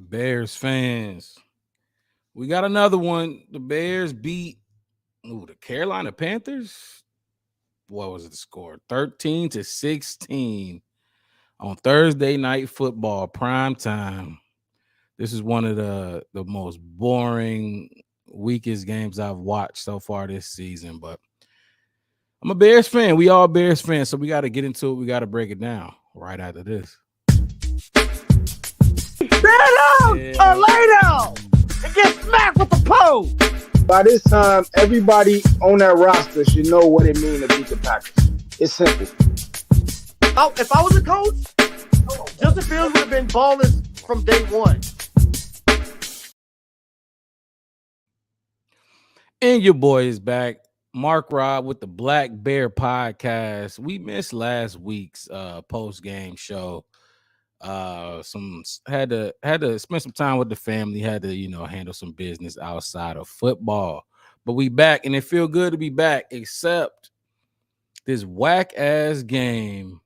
Bears fans, we got another one. The Bears beat the Carolina Panthers. What was the score? 13-16 on Thursday Night Football, prime time. This is one of the most boring, weakest games I've watched so far this season. But I'm a Bears fan. We all Bears fans, so we got to get into it. We got to break it down right after this. Stand down or lay down and get smacked with the pole. By this time, everybody on that roster should know what it means to beat the Packers. It's simple. Oh, if I was a coach, Justin Fields would have been ballless from day one. And your boy is back. Mark Rob with the Black Bear Podcast. We missed last week's post-game show. Had to spend some time with the family, had to handle some business outside of football. But we back, and it feel good to be back, except this whack-ass game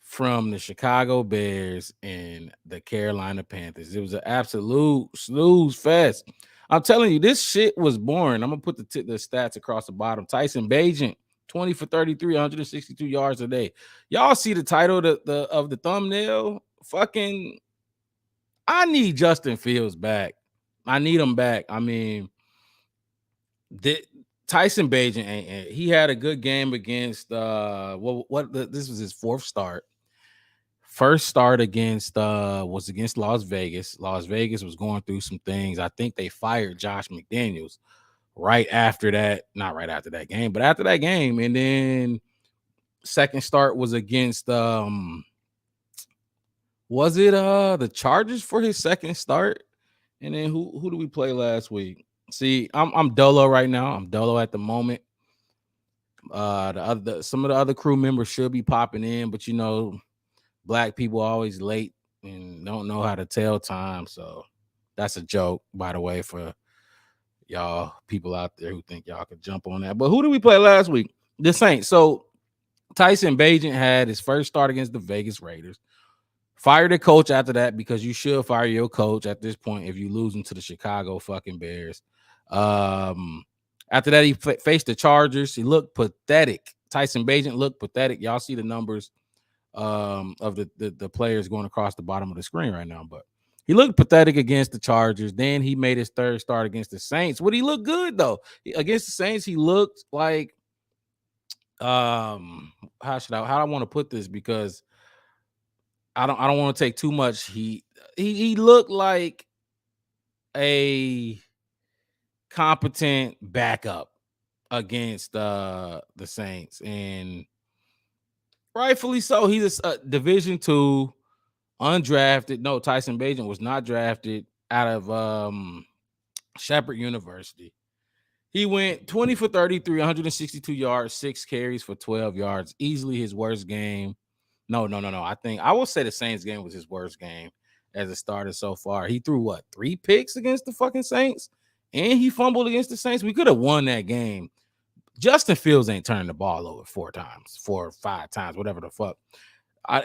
from the Chicago Bears and the Carolina Panthers. It was an absolute snooze fest. I'm telling you, this shit was boring. I'm gonna put the stats across the bottom. Tyson Bagent, 20 for 33, 162 yards a day. Y'all see the title of the thumbnail? Fucking, I need Justin Fields back. I need him back. I mean, Tyson Bagent, he had a good game against this was his fourth start. First start was against Las Vegas. Las Vegas was going through some things. I think they fired Josh McDaniels right after that. Not right after that game, but after that game. And then second start was against was it the Chargers for his second start? And then who do we play last week? See, I'm dolo right now. I'm dolo at the moment. Some of the other crew members should be popping in, but Black people are always late and don't know how to tell time. So that's a joke, by the way, for y'all people out there who think y'all could jump on that. But who did we play last week? The Saints. So Tyson Bagent had his first start against the Vegas Raiders. Fired a coach after that, because you should fire your coach at this point if you losing to the Chicago fucking Bears. After that, he faced the Chargers. He looked pathetic. Tyson Bagent looked pathetic. Y'all see the numbers of the players going across the bottom of the screen right now, but he looked pathetic against the Chargers. Then he made his third start against the Saints. Would he look good though? Against the Saints, he looked like how do I want to put this, because I don't want to take too much heat. He looked like a competent backup against the Saints, and rightfully so. He's a Division II undrafted. No, Tyson Bagent was not drafted out of Shepherd University. He went 20 for 33, 162 yards, 6 carries for 12 yards. Easily his worst game. No. I will say the Saints game was his worst game as a starter so far. He threw 3 picks against the fucking Saints, and he fumbled against the Saints. We could have won that game. Justin Fields ain't turned the ball over 4 or 5 times, whatever the fuck.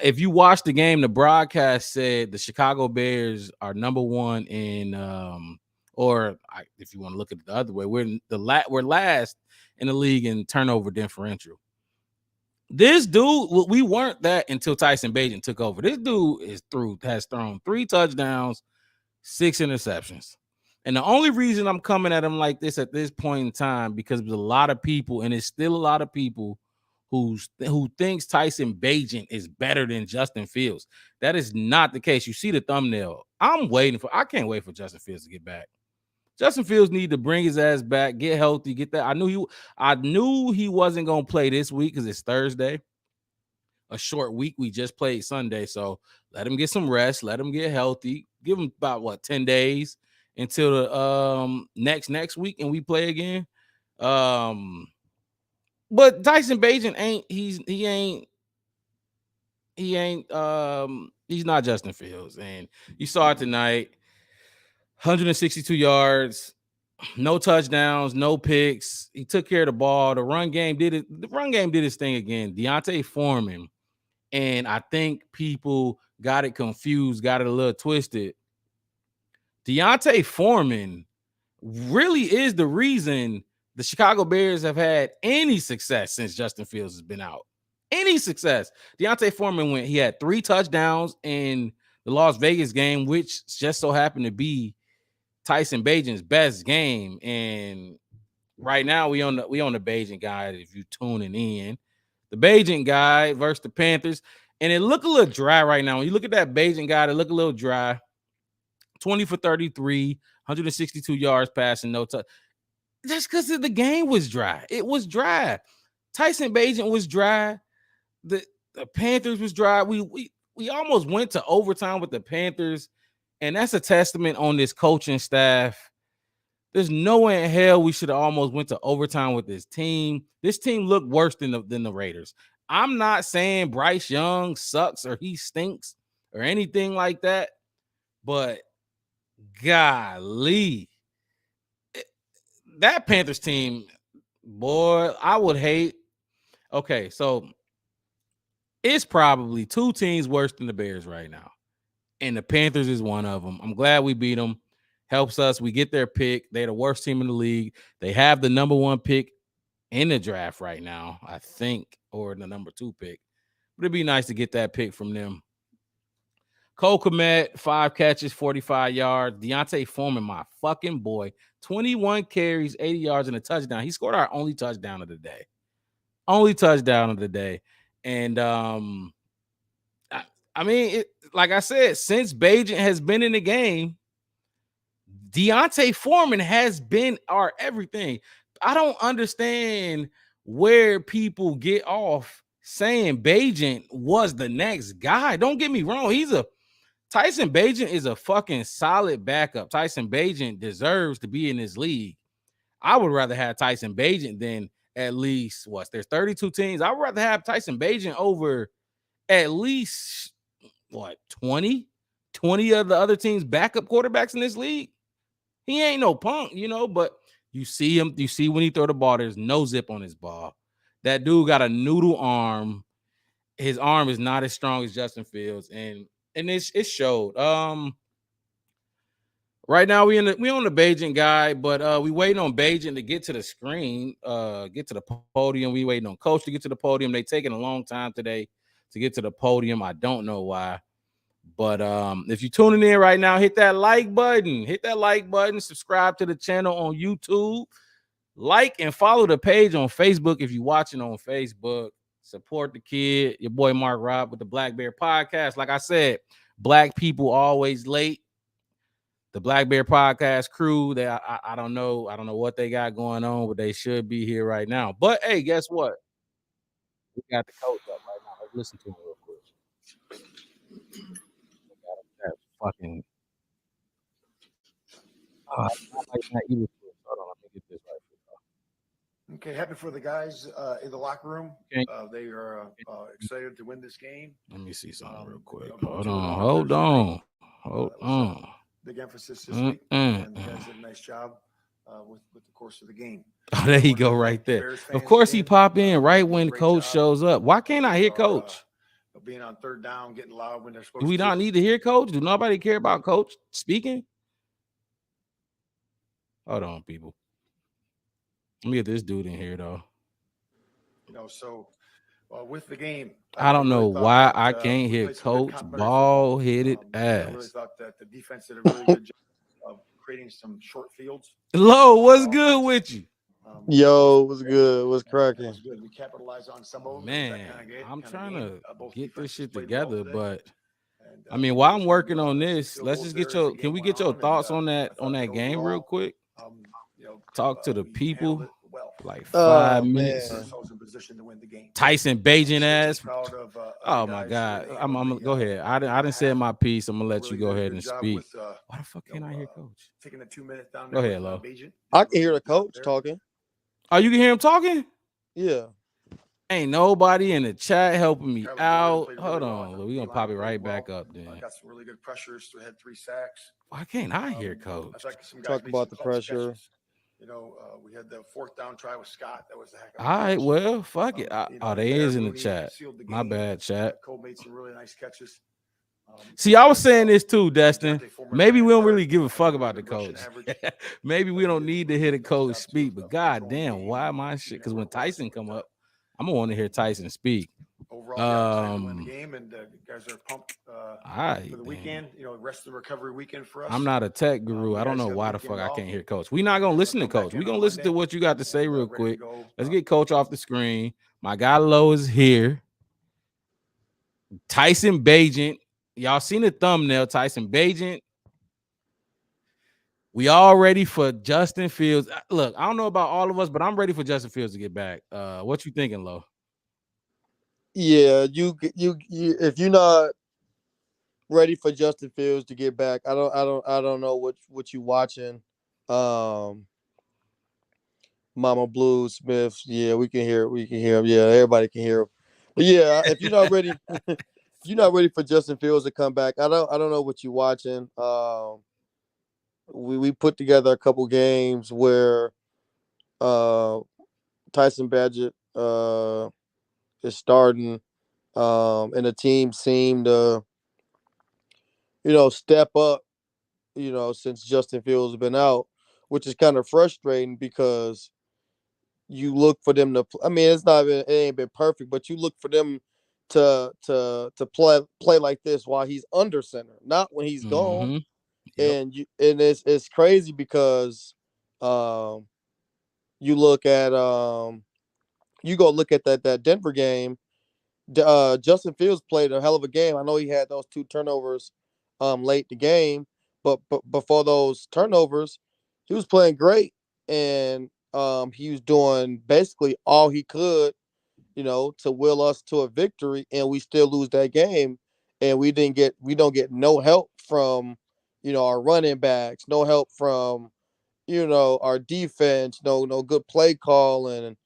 If you watch the game, the broadcast said the Chicago Bears are number 1 in, if you want to look at it the other way, we're last in the league in turnover differential. This dude, we weren't that until Tyson Bagent took over. This dude has thrown 3 touchdowns, 6 interceptions. And the only reason I'm coming at him like this at this point in time, because there's a lot of people, and it's still a lot of people who thinks Tyson Bagent is better than Justin Fields. That is not the case. You see the thumbnail. I can't wait for Justin Fields to get back. Justin Fields need to bring his ass back, get healthy, get that. I knew he wasn't gonna play this week because it's Thursday, a short week. We just played Sunday, so let him get some rest, let him get healthy, give him about 10 days until the next week, and we play again. But Tyson Bagent he's not Justin Fields, and you saw it tonight. 162 yards, no touchdowns, no picks. He took care of the ball. The run game did it. The run game did its thing again. Deontay Foreman, and I think people got it confused, got it a little twisted. Deontay Foreman really is the reason the Chicago Bears have had any success since Justin Fields has been out. Any success. Deontay Foreman he had 3 touchdowns in the Las Vegas game, which just so happened to be Tyson Bagent's best game. And right now we on the Bagent guy. If you tuning in, the Bagent guy versus the Panthers, and it look a little dry right now. When you look at that Bagent guy, it look a little dry. 20 for 33, 162 yards passing, no touch. Just because the game was dry. It was dry. Tyson Bagent was dry. The Panthers was dry. We almost went to overtime with the Panthers, and that's a testament on this coaching staff. There's no way in hell we should have almost went to overtime with this team. This team looked worse than the Raiders. I'm not saying Bryce Young sucks or he stinks or anything like that, but golly, that Panthers team, boy, I would hate. Okay, so it's probably 2 teams worse than the Bears right now, and the Panthers is one of them. I'm glad we beat them. Helps us. We get their pick. They're the worst team in the league. They have the number 1 pick in the draft right now, I think, or the number 2 pick. But it'd be nice to get that pick from them. Cole Kmet, 5 catches, 45 yards. Deontay Foreman, my fucking boy, 21 carries, 80 yards, and a touchdown. He scored our only touchdown of the day. Only touchdown of the day. And I mean, like I said, since Bagent has been in the game, Deontay Foreman has been our everything. I don't understand where people get off saying Bagent was the next guy. Don't get me wrong. Tyson Bagent is a fucking solid backup. Tyson Bagent deserves to be in this league. I would rather have Tyson Bagent than at least there's 32 teams. I would rather have Tyson Bagent over at least 20 of the other teams' backup quarterbacks in this league. He ain't no punk, but you see him, you see when he throw the ball, there's no zip on his ball. That dude got a noodle arm. His arm is not as strong as Justin Fields, and it showed. Right now we on the Bagent guy, but we waiting on Bagent to get to the screen, get to the podium. We waiting on Coach to get to the podium. They taking a long time today to get to the podium. I don't know why. But if you're tuning in right now, hit that like button. Subscribe to the channel on YouTube. Like and follow the page on Facebook if you're watching on Facebook. Support the kid, your boy Mark Robb with the Black Bear Podcast. Like I said, black people always late. The Black Bear Podcast crew, I don't know what they got going on, but they should be here right now. But hey, guess what? We got the coach up right now. Let's listen to him real quick. That fucking I like that either. Hold on, let me get this right. Okay, happy for the guys in the locker room. Okay. They are excited to win this game. Let me see something real quick. Hold on. Big emphasis this week, and the guys did a nice job with the course of the game. Oh, there you go, right there. Of course, he pop in right when Coach shows up. Why can't I hear Coach? Being on third down, getting loud when they're supposed to. Do we not need to hear Coach? Do nobody care about Coach speaking? Hold on, people. Let me get this dude in here, though. So with the game, I don't know why I can't hear Coach ball-headed ass. I really thought that the defense did a really good job of creating some short fields. Lo, what's good with you? Yo, what's good? What's cracking? We capitalized on some of them. Man, I'm trying to get this shit together, but I mean, while I'm working on this, let's just can we get your thoughts on that game real quick? Talk to the people. Like 5 minutes. Tyson Bagent ass. Oh my God. I'm gonna go ahead. I didn't say my piece. I'm gonna let you go ahead and speak. Why the fuck can't I hear Coach? Taking a 2 minutes down. Go ahead, Lo. I can hear the coach talking. Oh, you can hear him talking? Yeah. Ain't nobody in the chat helping me out. Hold on, Lo. We gonna pop it right back up then. Got some really good pressures. We had 3 sacks. Why can't I hear Coach? Talk about the pressure. We had the 4th down try with Scott. That was the heck of a All right, catch. well, fuck it. They is in the chat. My bad, chat. Cole made some really nice catches. See, I was saying this too, Destin. Maybe we don't really give a fuck about the coach. Maybe we don't need to hear the coach speak. But goddamn, why my shit? Because when Tyson come up, I'm gonna want to hear Tyson speak. Overall, yeah, excited to win the game, and guys are pumped for the weekend. Rest of the recovery weekend for us. I'm not a tech guru. I don't know why the fuck I can't hear Coach. We're not gonna listen to Coach. We're gonna listen to what you got to say real quick. Let's get Coach off the screen. My guy Lowe is here. Tyson Bagent. Y'all seen the thumbnail, Tyson Bagent. We all ready for Justin Fields. Look, I don't know about all of us, but I'm ready for Justin Fields to get back. What you thinking, Lo? Yeah, you if you're not ready for Justin Fields to get back, I don't know what you watching. Mama Blue Smith, yeah, we can hear him. Yeah, everybody can hear him. But yeah, if you're not ready, if you're not ready for Justin Fields to come back, I don't know what you're watching. We put together a couple games where Tyson Badgett is starting, and the team seemed to, step up, since Justin Fields has been out, which is kind of frustrating because you look for them to. I mean, it ain't been perfect, but you look for them to play like this while he's under center, not when he's gone. Yep. And it's crazy because you look at you go look at that Denver game. Justin Fields played a hell of a game. I know he had those 2 turnovers late in the game, but before those turnovers, he was playing great, and he was doing basically all he could, to will us to a victory, and we still lose that game, and we don't get no help from, our running backs, no help from, our defense, no good play calling, and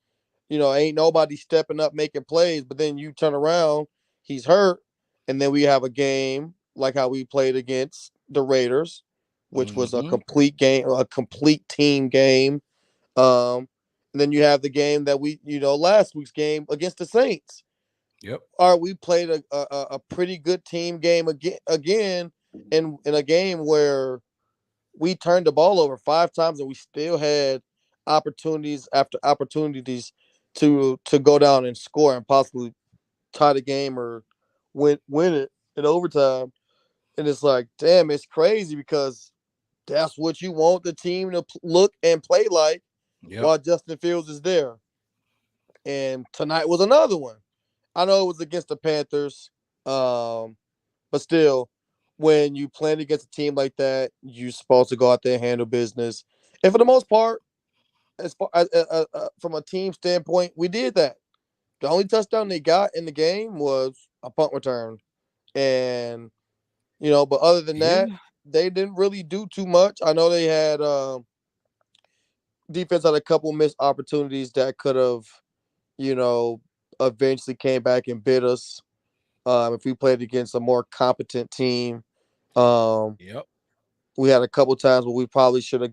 ain't nobody stepping up making plays. But then you turn around, he's hurt, and then we have a game like how we played against the Raiders, which was a complete game, a complete team game. And then you have the game that last week's game against the Saints. Yep. All right, we played a pretty good team game again in a game where we turned the ball over 5 times and we still had opportunities after opportunities to go down and score and possibly tie the game or win it in overtime. And it's like, damn, it's crazy because that's what you want the team to look and play like while Justin Fields is there. And tonight was another one. I know it was against the Panthers, but still, when you play against a team like that, you're supposed to go out there and handle business. And for the most part, as far from a team standpoint, we did that. The only touchdown they got in the game was a punt return, and but other than that, they didn't really do too much. I know they had defense had a couple missed opportunities that could have, eventually came back and bit us. If we played against a more competent team, we had a couple times where we probably should have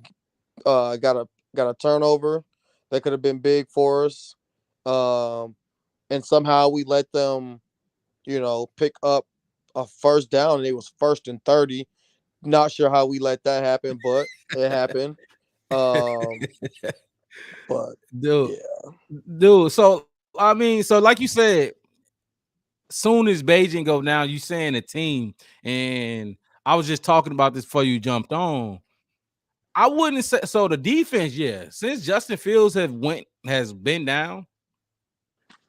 got a turnover that could have been big for us, and somehow we let them, pick up a first down, and it was 1st and 30. Not sure how we let that happen, but it happened. But dude. So I mean, so like you said, soon as Beijing go down, you saying the team, and I was just talking about this before you jumped on. I wouldn't say so. The defense, yeah, since Justin Fields has been down,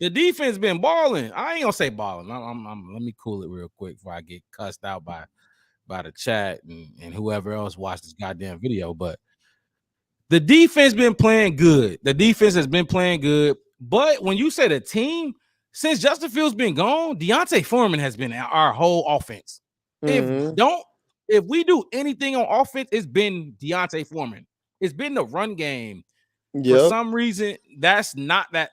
the defense been balling. I ain't gonna say balling. Let me cool it real quick before I get cussed out by the chat and whoever else watched this goddamn video. But the defense been playing good. The defense has been playing good. But when you say the team, since Justin Fields been gone, Deontay Foreman has been our whole offense. If we do anything on offense, it's been Deontay Foreman. It's been the run game. For some reason, that's not that.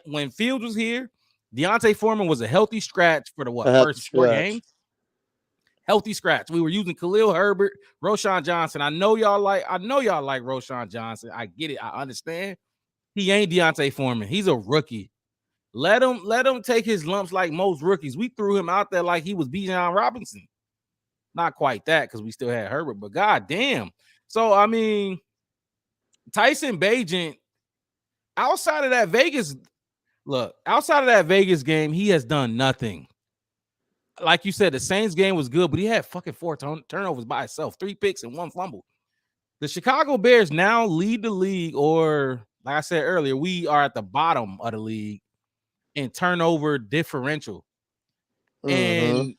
When Fields was here, Deontay Foreman was a healthy scratch for the first 4 games. Healthy scratch. We were using Khalil Herbert, Roschon Johnson. I know y'all like Roschon Johnson. I get it. I understand. He ain't Deontay Foreman. He's a rookie. Let him take his lumps like most rookies. We threw him out there like he was Bijan Robinson. Not quite that because we still had Herbert, but goddamn. So I mean, Tyson Bagent, outside of that Vegas game, he has done nothing. Like you said, the Saints game was good, but he had fucking 4 turnovers by himself, 3 picks and 1 fumble. The Chicago Bears now lead the league, or like I said earlier, we are at the bottom of the league in turnover differential. And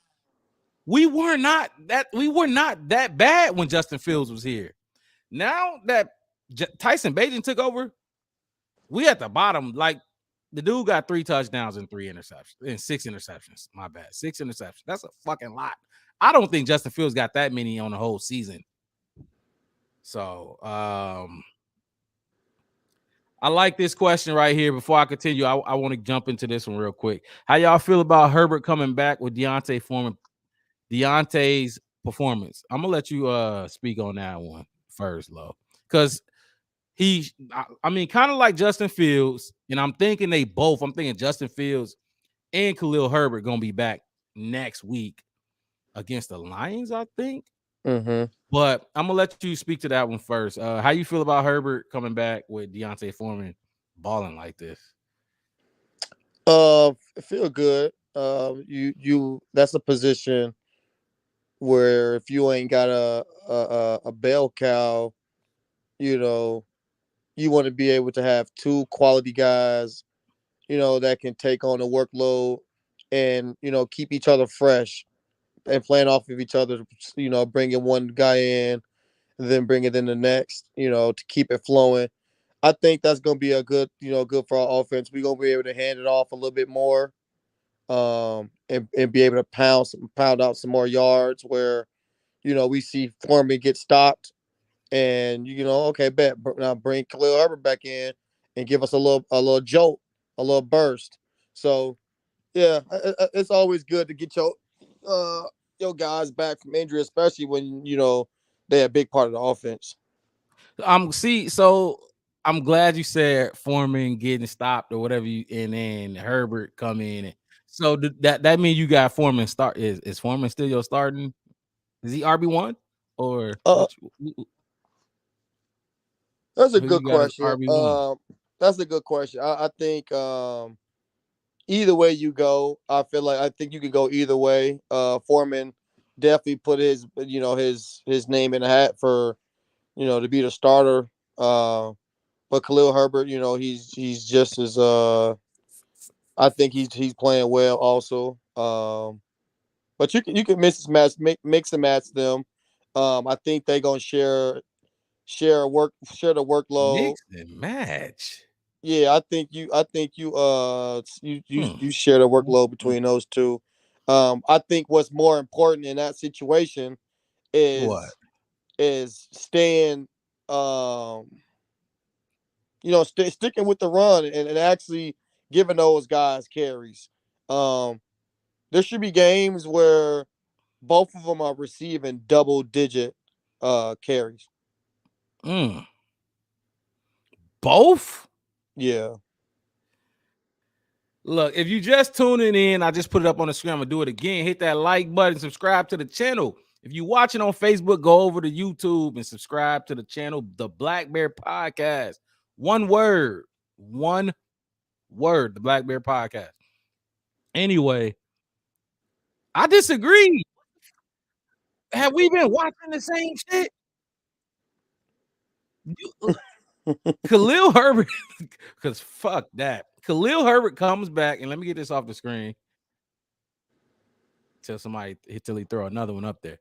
we were not that bad when Justin Fields was here. Now that Tyson Bagent took over, we at the bottom. Like the dude got 3 touchdowns and 3 interceptions and 6 interceptions. My bad, 6 interceptions. That's a fucking lot. I don't think Justin Fields got that many on the whole season. So I like this question right here. Before I continue, I want to jump into this one real quick. How y'all feel about Herbert coming back with Deontay's performance? I'm gonna let you speak on that one first, Lo, because I mean, kind of like Justin Fields, and I'm thinking Justin Fields and Khalil Herbert gonna be back next week against the Lions, I think. But I'm gonna let you speak to that one first. How you feel about Herbert coming back with Deontay Foreman balling like this? Feel good. You that's a position where if you ain't got a bell cow, you know, you want to be able to have 2 quality guys, that can take on the workload and, keep each other fresh and playing off of each other, bringing one guy in, then bringing in the next, to keep it flowing. I think that's going to be a good, good for our offense. We're going to be able to hand it off a little bit more, and be able to pound out some more yards where, we see Foreman get stopped, and okay, bet now bring Khalil Herbert back in and give us a little jolt, a little burst. So yeah, it's always good to get your guys back from injury, especially when they're a big part of the offense. So I'm glad you said Foreman getting stopped or whatever, and then Herbert come in. So that mean you got Foreman start? Is Foreman still your starting? Is he RB1 or? That's a good question. RB1? That's a good question. I think either way you go, I think you could go either way. Foreman definitely put his name in the hat for to be the starter. But Khalil Herbert, he's just as I think he's playing well also. But you can mix and match them. I think they're gonna share the workload. Mix and match. Yeah, I think you share the workload between those two. I think what's more important in that situation is staying sticking with the run and actually giving those guys carries. There should be games where both of them are receiving double-digit carries. Both? Yeah. Look, if you just tuning in, I just put it up on the screen. I'm gonna do it again. Hit that like button, subscribe to the channel. If you're watching on Facebook, go over to YouTube and subscribe to the channel, the Black Bear Podcast. One word, the Black Bear Podcast. Anyway, I disagree. Have we been watching the same shit? Khalil Herbert, because fuck that. Khalil Herbert comes back, and let me get this off the screen. Till he throw another one up there.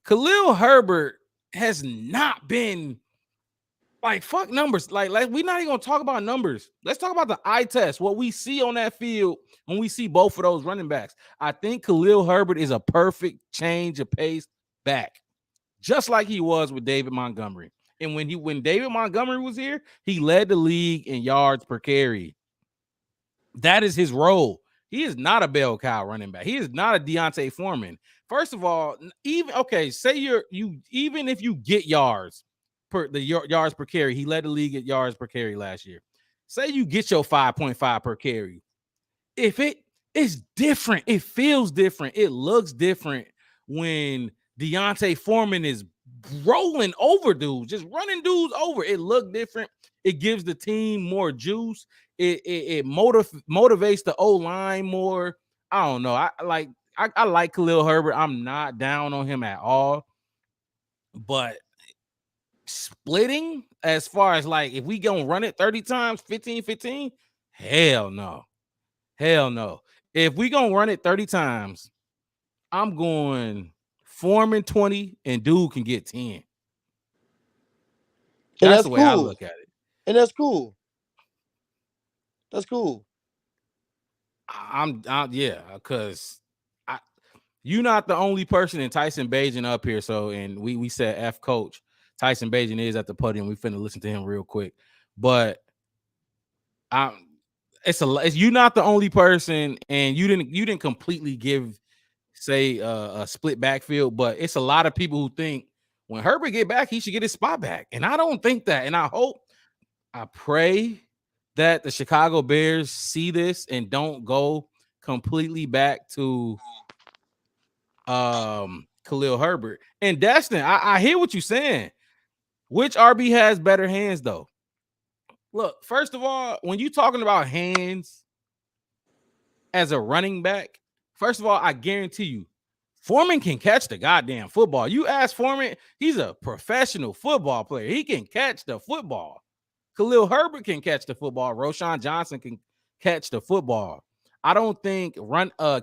Khalil Herbert has not been like fuck numbers. Like we're not even gonna talk about numbers. Let's talk about the eye test. What we see on that field when we see both of those running backs. I think Khalil Herbert is a perfect change of pace back, just like he was with David Montgomery. And when David Montgomery was here, he led the league in yards per carry. That is his role. He is not a bell cow running back. He is not a Deontay Foreman. First of all, even if you get yards yards per carry, he led the league at yards per carry last year. Say you get your 5.5 per carry. If it is different, it feels different, it looks different when Deontay Foreman is rolling over dudes, just running dudes over. It looked different. It gives the team more juice. It motivates the O-line more. I don't know. I like Khalil Herbert. I'm not down on him at all. But splitting as far as like if we gonna run it 30 times, 15, hell no. Hell no. If we gonna run it 30 times, I'm going Foreman 20 and dude can get 10. That's the way I look at it. And that's cool. That's cool. I'm yeah, because you're not the only person in Tyson Bagent up here. So, and we said F coach. Tyson Bagent is at the podium. We finna listen to him real quick. But you're not the only person, and you didn't completely give say a split backfield, but it's a lot of people who think when Herbert get back, he should get his spot back. And I don't think that. And I pray that the Chicago Bears see this and don't go completely back to Khalil Herbert. And Destin, I hear what you're saying. Which RB has better hands, though? Look, first of all, when you're talking about hands as a running back, first of all, I guarantee you, Foreman can catch the goddamn football. You ask Foreman, he's a professional football player. He can catch the football. Khalil Herbert can catch the football. Roshan Johnson can catch the football. I don't think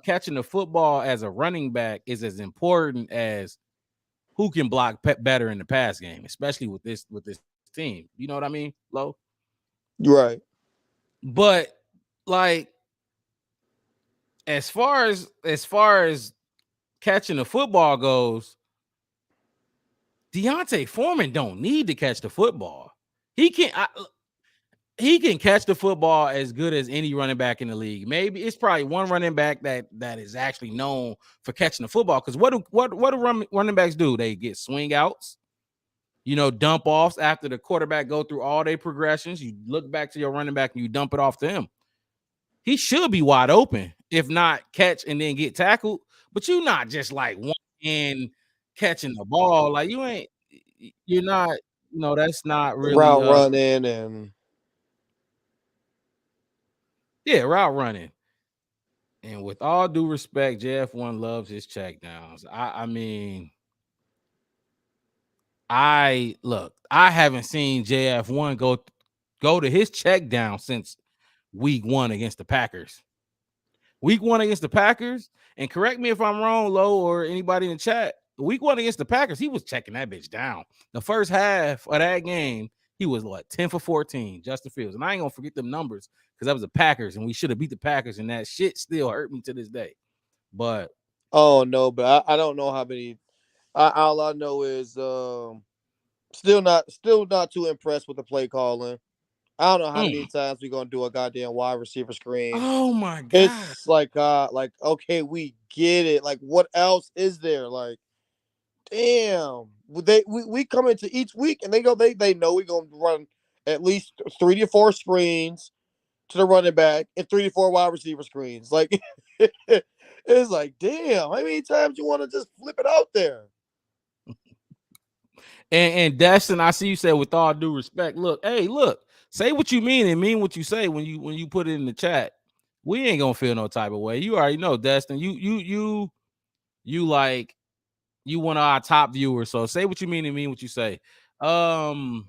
catching the football as a running back is as important as who can block better in the pass game, especially with this team. You know what I mean, Lo? Right. But like, as far as catching the football goes, Deontay Foreman don't need to catch the football. He can catch the football as good as any running back in the league. Maybe it's probably one running back that is actually known for catching the football. Because what do running backs do? They get swing outs, dump offs after the quarterback go through all their progressions. You look back to your running back and you dump it off to him. He should be wide open, if not catch and then get tackled. But you're not just like one hand catching the ball. Like you're not, that's not really route running and route running. And with all due respect, JF1 loves his checkdowns. I mean, I haven't seen JF1 go to his check down since week 1 against the Packers. Week 1 against the Packers, and correct me if I'm wrong, Lo, or anybody in the chat. Week 1 against the Packers, he was checking that bitch down. The first half of that game, he was 10 for 14, Justin Fields. And I ain't gonna forget them numbers because that was the Packers, and we should have beat the Packers, and that shit still hurt me to this day. But oh no, but I don't know how many. All I know is still not too impressed with the play calling. I don't know how many times we're gonna do a goddamn wide receiver screen. Oh my god! It's like okay, we get it. Like, what else is there? Like, damn, we come into each week and they know we're gonna run at least 3 to 4 screens to the running back and 3 to 4 wide receiver screens. Like, it's like, damn, how many times you want to just flip it out there? And Destin, I see you say with all due respect. Look, say what you mean and mean what you say when you put it in the chat. We ain't gonna feel no type of way. You already know, Destin. You one of our top viewers. So say what you mean and mean what you say. I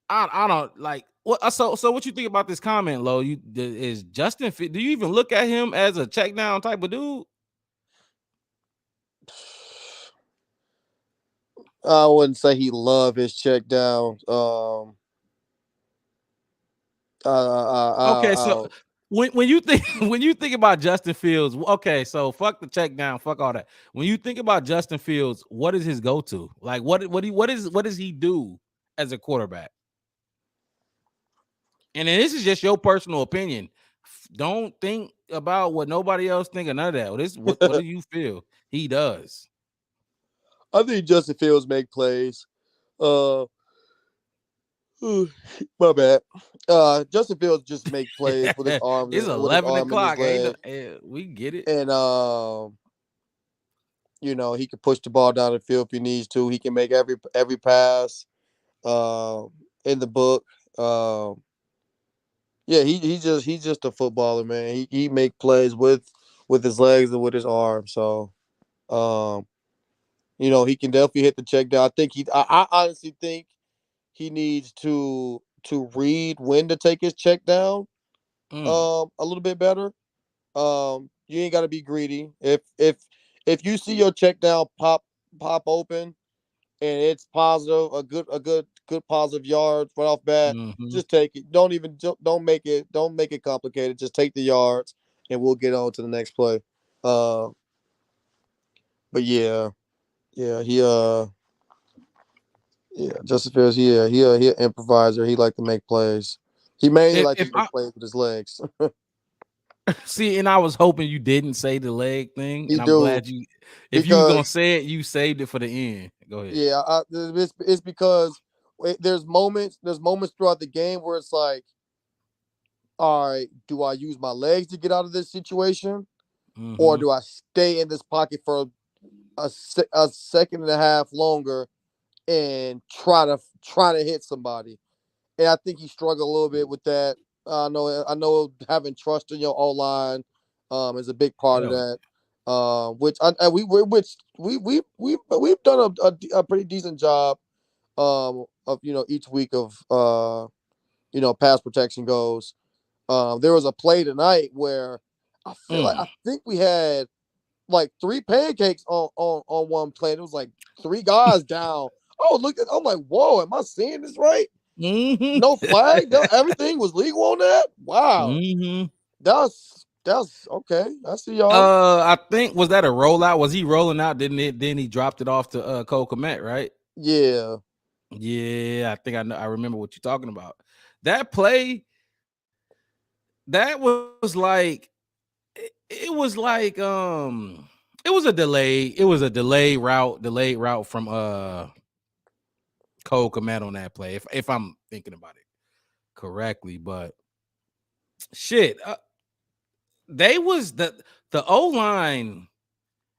don't like what. So what you think about this comment, Lo? Is Justin? Do you even look at him as a check down type of dude? I wouldn't say he loved his check down. Okay, so when you think about Justin Fields, okay, so fuck the check down, fuck all that. When you think about Justin Fields, what is his go-to? Like what does he do as a quarterback? And then this is just your personal opinion. Don't think about what nobody else think of none of that. What do you feel he does? I think Justin Fields make plays. My bad. Justin Fields just make plays with his arms. It's 11 o'clock. We get it. And You know, he can push the ball down the field if he needs to. He can make every pass in the book. Yeah, he's just a footballer, man. He make plays with his legs and with his arms. So, you know, he can definitely hit the check down. I honestly think he needs to read when to take his check down a little bit better. You ain't got to be greedy. If you see your check down pop open and it's positive, a good positive yard right off bat, just take it. Don't make it complicated. Just take the yards and we'll get on to the next play. But yeah, Justin Fields, he an improviser. He like to make plays. He mainly like to make plays with his legs. See, and I was hoping you didn't say the leg thing, and I'm glad you. If you were gonna say it, you saved it for the end. Go ahead. Yeah, it's because there's moments throughout the game where it's like, all right, do I use my legs to get out of this situation, or do I stay in this pocket for a second and a half longer and try to hit somebody? And I think he struggled a little bit with that. I know having trust in your O line is a big part of that. We've done a pretty decent job of each week of pass protection goes. There was a play tonight where I think we had like 3 pancakes on one play. It was like 3 guys down. Oh, I'm like, whoa, am I seeing this right? No flag. Everything was legal on that. Wow. That's okay. I see y'all. I think was that a rollout? Was he rolling out? Then he dropped it off to Cole Kmet, right? Yeah. Yeah, I think I know. I remember what you're talking about. That play. That was like. It was like it was a delay. It was a delayed route from Cole Kmet on that play. If I'm thinking about it correctly, but shit, they was the O-line,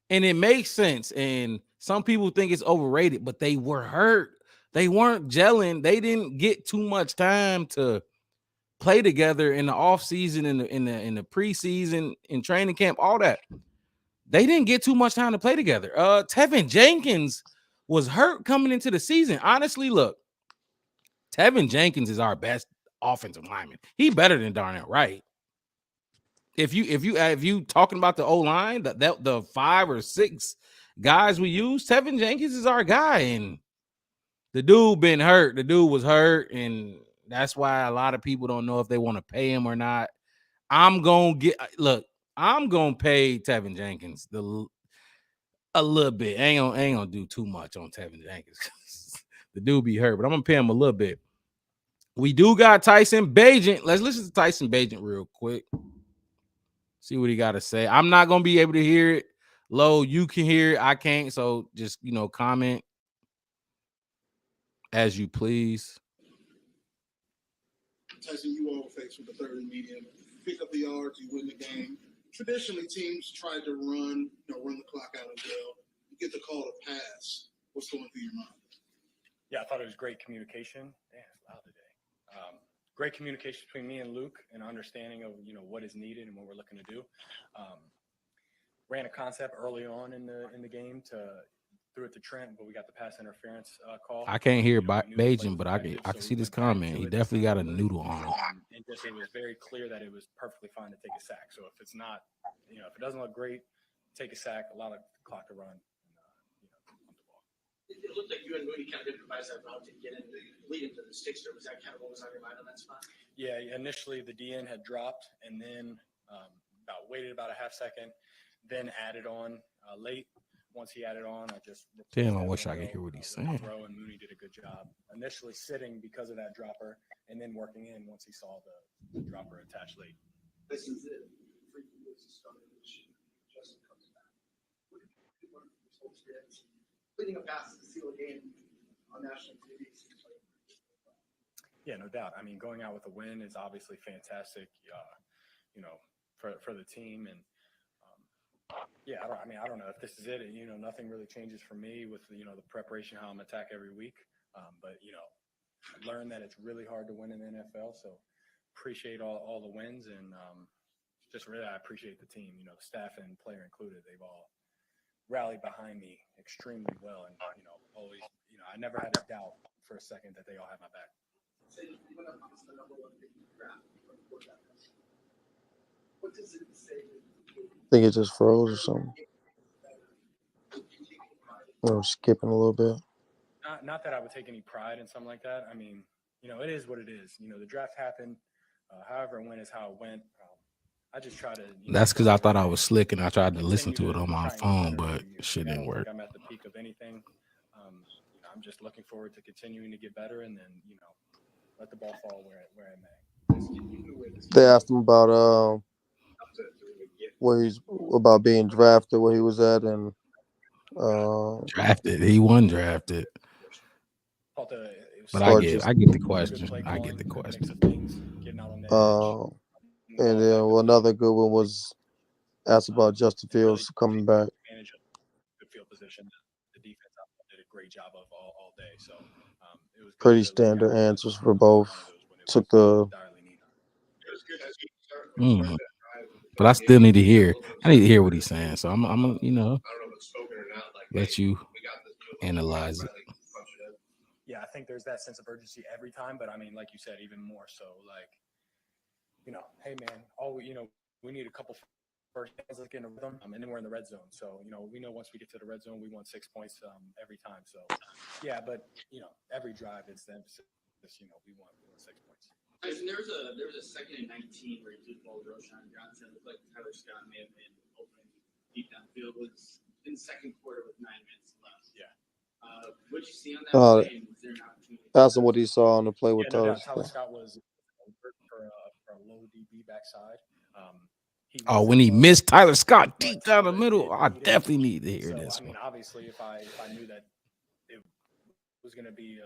and it makes sense. And some people think it's overrated, but they were hurt. They weren't gelling. They didn't get too much time to play together in the offseason, in the preseason, in training camp, all that. They didn't get too much time to play together. Tevin Jenkins was hurt coming into the season. Honestly, look, Tevin Jenkins is our best offensive lineman. He better than Darnell Wright. If you talking about the O-line, the 5 or 6 guys we use, Tevin Jenkins is our guy, and the dude been hurt. The dude was hurt, and that's why a lot of people don't know if they want to pay him or not. I'm gonna pay Tevin Jenkins a little bit. I ain't gonna do too much on Tevin Jenkins. The dude be hurt, but I'm gonna pay him a little bit. We do got Tyson Bagent. Let's listen to Tyson Bagent real quick. See what he got to say. I'm not gonna be able to hear it. Lo, you can hear it. I can't. So just comment as you please. Tyson, you all faced with the third and medium. Pick up the yards, you win the game. Traditionally, teams try to run the clock out as well. You get the call to pass. What's going through your mind? Yeah, I thought it was great communication. Damn, it's loud today. Great communication between me and Luke and understanding of what is needed and what we're looking to do. Ran a concept early on in the game threw it to Trent, but we got the pass interference call. I can't hear Bagent, but I can see this comment. He definitely got a noodle on him. And just it was very clear that it was perfectly fine to take a sack. So if it's not, if it doesn't look great, take a sack, allow the clock to run. It looked like you and Mooney kind of improvised that route to get in, lead into the stickster. Was that kind of what was on your mind on that spot? Yeah, initially the DN had dropped and then waited about a half second, then added on late. Once he added on, I just damn. I wish I could hear what he's saying. Throw, and Mooney did a good job. Initially sitting because of that dropper, and then working in once he saw the dropper attached late. This is it. Justin comes back. Leading a pass to seal a game on national TV. Yeah, no doubt. I mean, going out with a win is obviously fantastic, for the team. And Yeah, I don't know if this is it. Nothing really changes for me with the preparation, how I'm attack every week. But learn that it's really hard to win in the NFL. So appreciate all the wins, and just really I appreciate the team. Staff and player included. They've all rallied behind me extremely well, and always I never had a doubt for a second that they all had my back. What does it say? I think it just froze or something. Or skipping a little bit. Not that I would take any pride in something like that. I mean, it is what it is. The draft happened. However it went is how it went. I just try to. That's because I thought I was slick and I tried to listen to continue it on my try and get phone, better but every year. shit I didn't don't work. think I'm at the peak of anything. I'm just looking forward to continuing to get better, and then let the ball fall where it may. They asked him about where he's about being drafted, where he was at, and Drafted. He wasn't drafted. But I get the question. I get the question. And then another good one was asked about Justin Fields coming back. Good field position. The defense did a great job of all day. So it was pretty standard answers for both. Took the. But I still need to hear. I need to hear what he's saying. So I'm let you analyze it. Yeah, I think there's that sense of urgency every time, but I mean, like you said, even more so. Like, hey man, we need a couple first downs. Let's get in a rhythm, and then we're in the red zone. So we know once we get to the red zone, we want 6 points every time. So yeah, but every drive it's the emphasis. We want 6 points. There was a 2nd and 19 where he threw the ball to Roshan Johnson. It looked like Tyler Scott may have been open deep downfield. Was in the second quarter with 9 minutes left. Yeah. What did you see on that play? And was there an opportunity? Asked him what he saw on the play with Tyler Scott was for a low DB backside. When he missed Tyler Scott deep down the middle, I definitely need to hear this. I mean, obviously, if I knew that it was going to be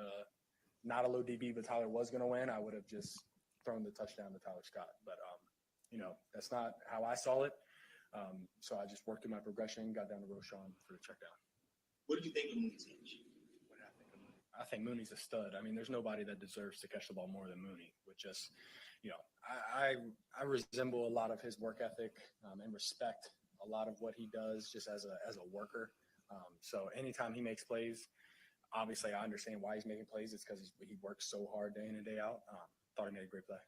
not a low DB, but Tyler was going to win, I would have just thrown the touchdown to Tyler Scott. But that's not how I saw it. So I just worked through my progression, got down to Roshan for the check down. What did you think of Mooney's game? I think Mooney's a stud. I mean, there's nobody that deserves to catch the ball more than Mooney. With just, I resemble a lot of his work ethic and respect a lot of what he does just as a worker. So anytime he makes plays, obviously I understand why he's making plays. It's because he works so hard day in and day out. Thought he made a great play.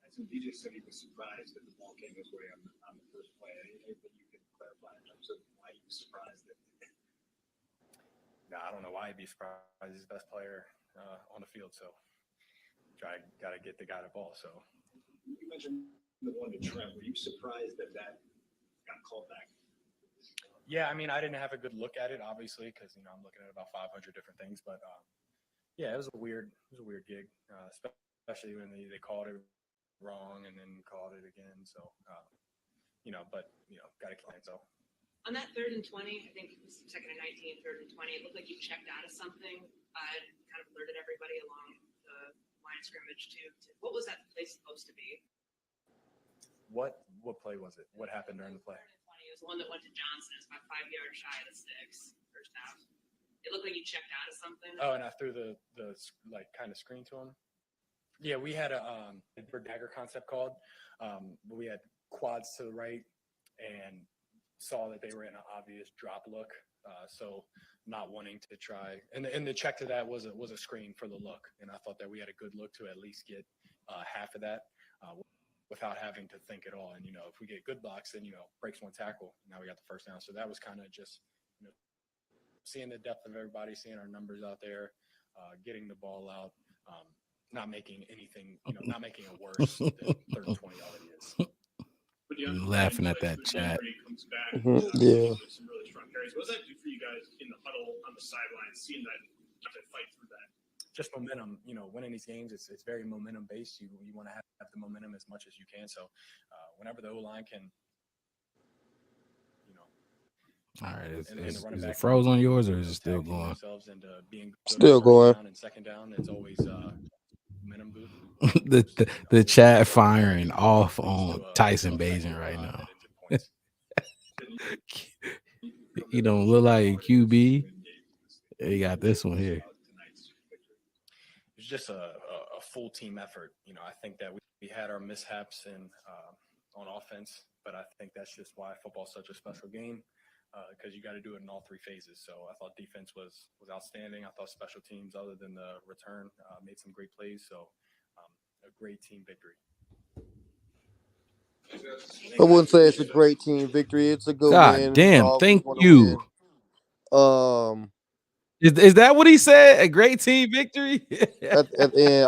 So he just said he was surprised that the ball came his way on the first play. Anything you can clarify in terms of why he was surprised that? No, I don't know why he'd be surprised. He's the best player on the field, so got to get the guy the ball. So you mentioned the one to Trent. Were you surprised that got called back? Yeah, I mean, I didn't have a good look at it, obviously, because I'm looking at about 500 different things. But yeah, it was a weird gig, especially when they called it wrong and then called it again. So got to keep it. So. On that 3rd and 20, I think it was 2nd and 19, 3rd and 20, it looked like you checked out of something. It kind of alerted everybody along the line of scrimmage to what was that play supposed to be? What play was it? What happened during the play? 20, it was the one that went to Johnson. It's about 5 yards shy of the sticks, first half. It looked like you checked out of something. Oh, and I threw the like kind of screen to him. Yeah, we had a dagger concept called. We had quads to the right and saw that they were in an obvious drop look, so not wanting to try. And the check to that was a screen for the look, and I thought that we had a good look to at least get half of that without having to think at all. And if we get good blocks, then breaks one tackle. Now we got the first down, so that was kind of just seeing the depth of everybody, seeing our numbers out there, getting the ball out, not making anything, not making it worse than 3rd and 20 already is. Laughing at that chat. Comes back, yeah. Some really strong carries. What does that do for you guys in the huddle on the sideline, seeing that you have to fight through that? Just momentum. Winning these games, it's very momentum based. You want to have the momentum as much as you can. So whenever the O-line can, All right, is it froze on yours or is it still going? Still going. And second down, it's always momentum boost. the chat firing off on Tyson Bagent right now. You don't look like a QB. You got this one here. It's just a full team effort. I think that we had our mishaps on offense, but I think that's just why football's such a special game, because you got to do it in all three phases. So I thought defense was outstanding. I thought special teams, other than the return, made some great plays. So a great team victory. I wouldn't say it's a great team victory. It's a good God win. damn, thank you. Win. Is that what he said? A great team victory? At the end,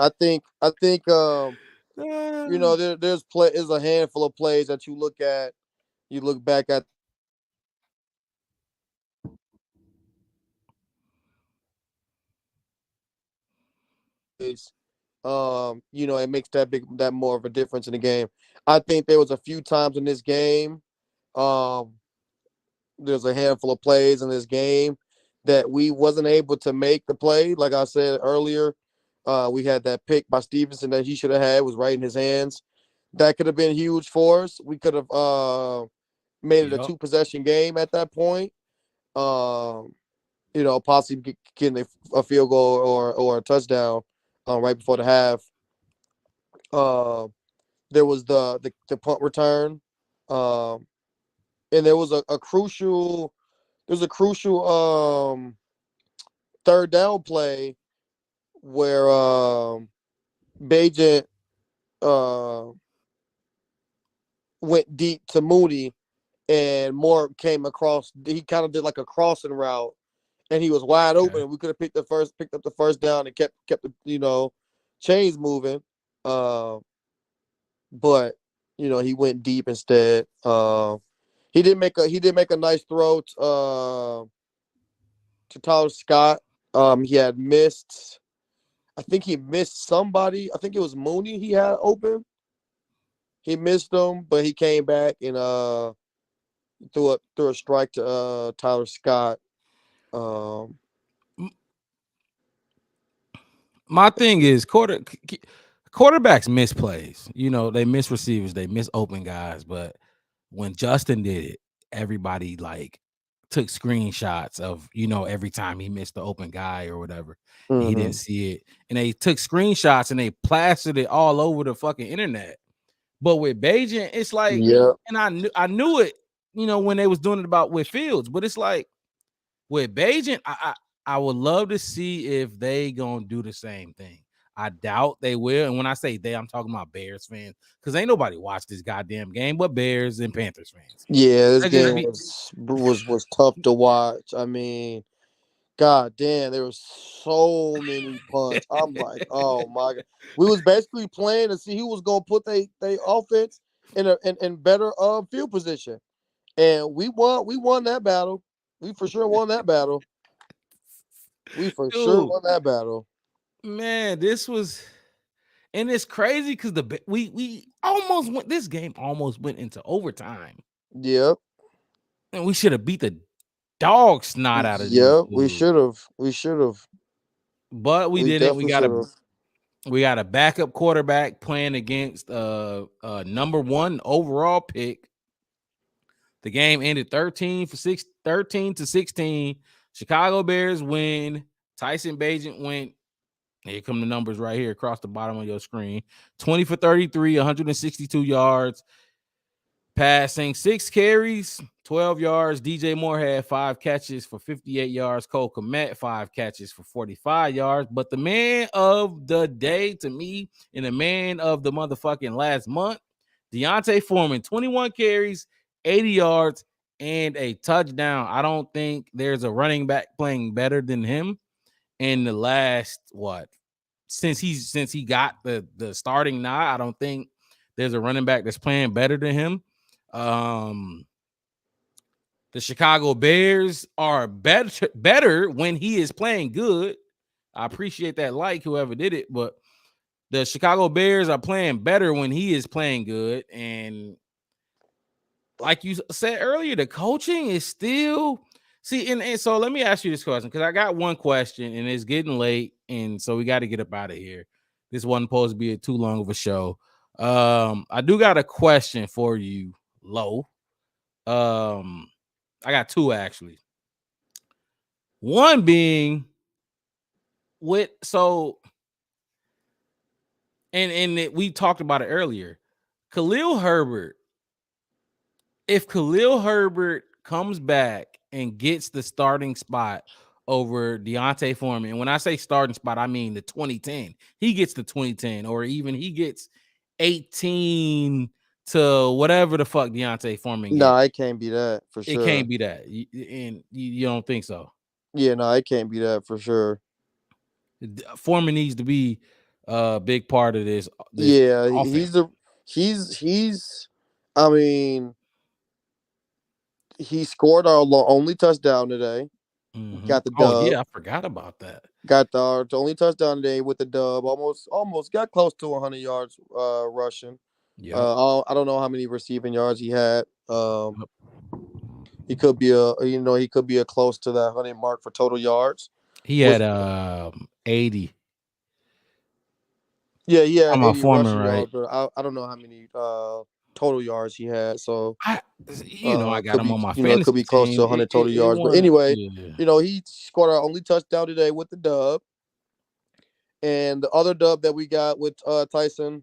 I think there's a handful of plays that you look at. You look back at. It makes that more of a difference in the game. I think there was a few times in this game, there's a handful of plays in this game that we wasn't able to make the play. Like I said earlier, we had that pick by Stevenson that he should have had, was right in his hands. That could have been huge for us. We could have made it a 2-possession game at that point. Possibly getting a field goal or a touchdown right before the half. There was the punt return, and there was a crucial third down play where Bajent went deep to Mooney, and Moore came across. He kind of did like a crossing route, and he was wide open. We could have picked up the first down and kept the chains moving. But he went deep instead. He did make a nice throw to Tyler Scott. He had missed. I think he missed somebody. I think it was Mooney he had open. He missed him, but he came back and threw a strike to Tyler Scott. My thing is quarterbacks miss plays. They miss receivers, they miss open guys. But when Justin did it, everybody took screenshots of every time he missed the open guy or whatever. Mm-hmm. He didn't see it, and they took screenshots and they plastered it all over the fucking internet. But with Bajent, it's like, and I knew it, when they was doing it with Fields. But it's like with Bajent, I would love to see if they gonna do the same thing. I doubt they will. And when I say they, I'm talking about Bears fans, because ain't nobody watched this goddamn game but Bears and Panthers fans. Yeah, this game was tough to watch. I mean, god damn, there was so many punts. I'm like, oh my god. We was basically playing to see who was gonna put they offense in better field position. And we won that battle. We for sure won that battle. Sure won that battle. Man, this was, and it's crazy because we almost went. This game almost went into overtime. Yep. And we should have beat the dog snot out of these. Yep, we should have. But we didn't. We got a backup quarterback playing against number 1 overall pick. The game ended 13-16. Chicago Bears win. Tyson Bajent went. Here come the numbers right here across the bottom of your screen. 20 for 33, 162 yards. Passing 6 carries, 12 yards. DJ Moore had 5 catches for 58 yards. Cole Kmet, 5 catches for 45 yards. But the man of the day to me, and the man of the motherfucking last month, Deontay Foreman, 21 carries, 80 yards, and a touchdown. I don't think there's a running back playing better than him in the last, since he got the starting nod. I don't think there's a running back that's playing better than him. The Chicago Bears are better when he is playing good. I appreciate that, whoever did it, but the Chicago Bears are playing better when he is playing good. And like you said earlier, the coaching is still and so let me ask you this question, because I got one question and it's getting late, and so we got to get up out of here. This wasn't supposed to be too long of a show. I do got a question for you, Lo. I got two actually. One being we talked about it earlier. Khalil Herbert. If Khalil Herbert comes back and gets the starting spot over Deontay Foreman, and when I say starting spot, I mean the 2010. He gets the 2010, or even he gets 18 to whatever the fuck Deontay Foreman No, gets. it can't be that for It sure. can't be that. You don't think so? Yeah, no, it can't be that for sure. Foreman needs to be a big part of this Yeah, offense. he's. I mean, he scored our only touchdown today. Got the Oh dub. yeah, I forgot about that. Got the only touchdown today with the dub. Almost got close to 100 yards rushing. Yeah, I don't know how many receiving yards he had. He could be he could be a close to that 100 mark for total yards. he had 80. Yeah, he had I'm a 80 Foreman, rushing right? yards, but I don't know how many total yards he had. So I got could him be on my it could fantasy be close to team. 100 total It yards. But wasn't. anyway, Yeah. he scored our only touchdown today with the dub, and the other dub that we got with Tyson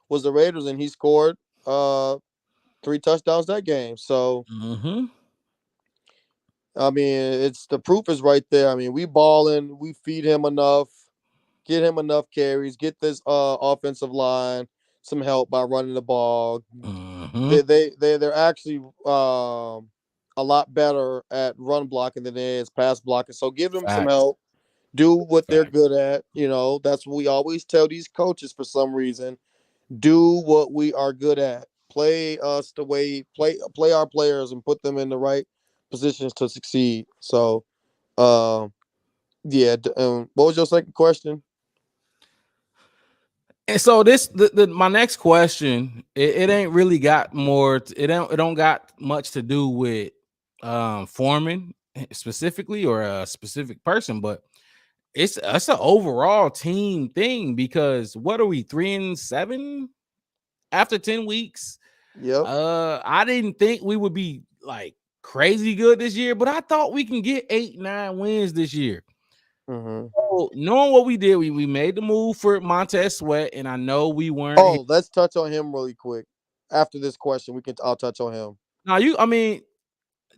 was the Raiders, and he scored 3 touchdowns that game. So I mean, it's the proof is right there. I mean, we balling, we feed him enough, get him enough carries, get this offensive line some help by running the ball. They're actually a lot better at run blocking than they is pass blocking. So give them some Facts. help. Do what they're Facts. good at. That's what we always tell these coaches for some reason. Do what we are good at. Play us the way play our players and put them in the right positions to succeed. So yeah. What was your second question? And so my next question, it ain't really got more. It don't got much to do with Foreman specifically or a specific person, but it's an overall team thing because what are we 3-7 after 10 weeks? Yep. I didn't think we would be like crazy good this year, but I thought we can get 8-9 wins this year. So knowing what we did, we made the move for Montez Sweat, and I know we weren't. Oh, let's touch on him really quick. After this question, I'll touch on him. Now I mean,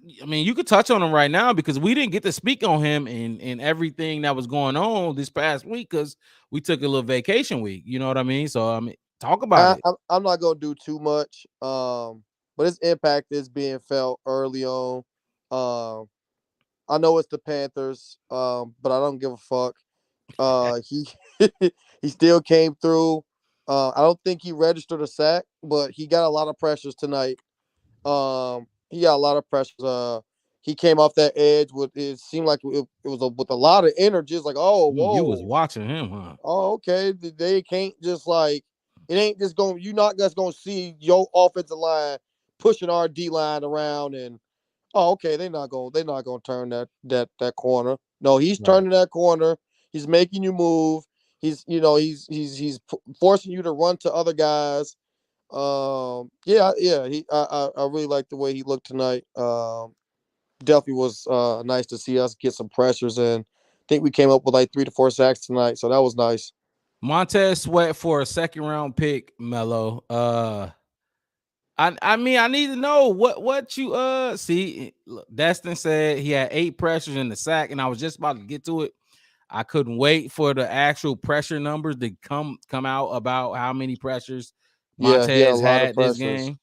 you could touch on him right now because we didn't get to speak on him and everything that was going on this past week because we took a little vacation week. You know what I mean? So I mean, talk about it. I'm not gonna do too much. But his impact is being felt early on. I know it's the Panthers, but I don't give a fuck. He he still came through. I don't think he registered a sack, but he got a lot of pressures tonight. He got a lot of pressures. He came off that edge with it seemed like it was with a lot of energy. It's like, oh, whoa, You was watching him, huh? Oh, okay. They can't just like it ain't just going. You're not just gonna see your offensive line pushing our D line around and okay, they're not gonna turn that corner. No, he's turning that corner. He's making you move. He's forcing you to run to other guys. Yeah. I really like the way he looked tonight. Definitely was nice to see us get some pressures in. I think we came up with like 3 to 4 sacks tonight, so that was nice. Montez Sweat for a second round pick, Mello. I mean, I need to know what you see. Destin said he had 8 pressures in the sack, and I was just about to get to it. I couldn't wait for the actual pressure numbers to come out about how many pressures Montez had this game.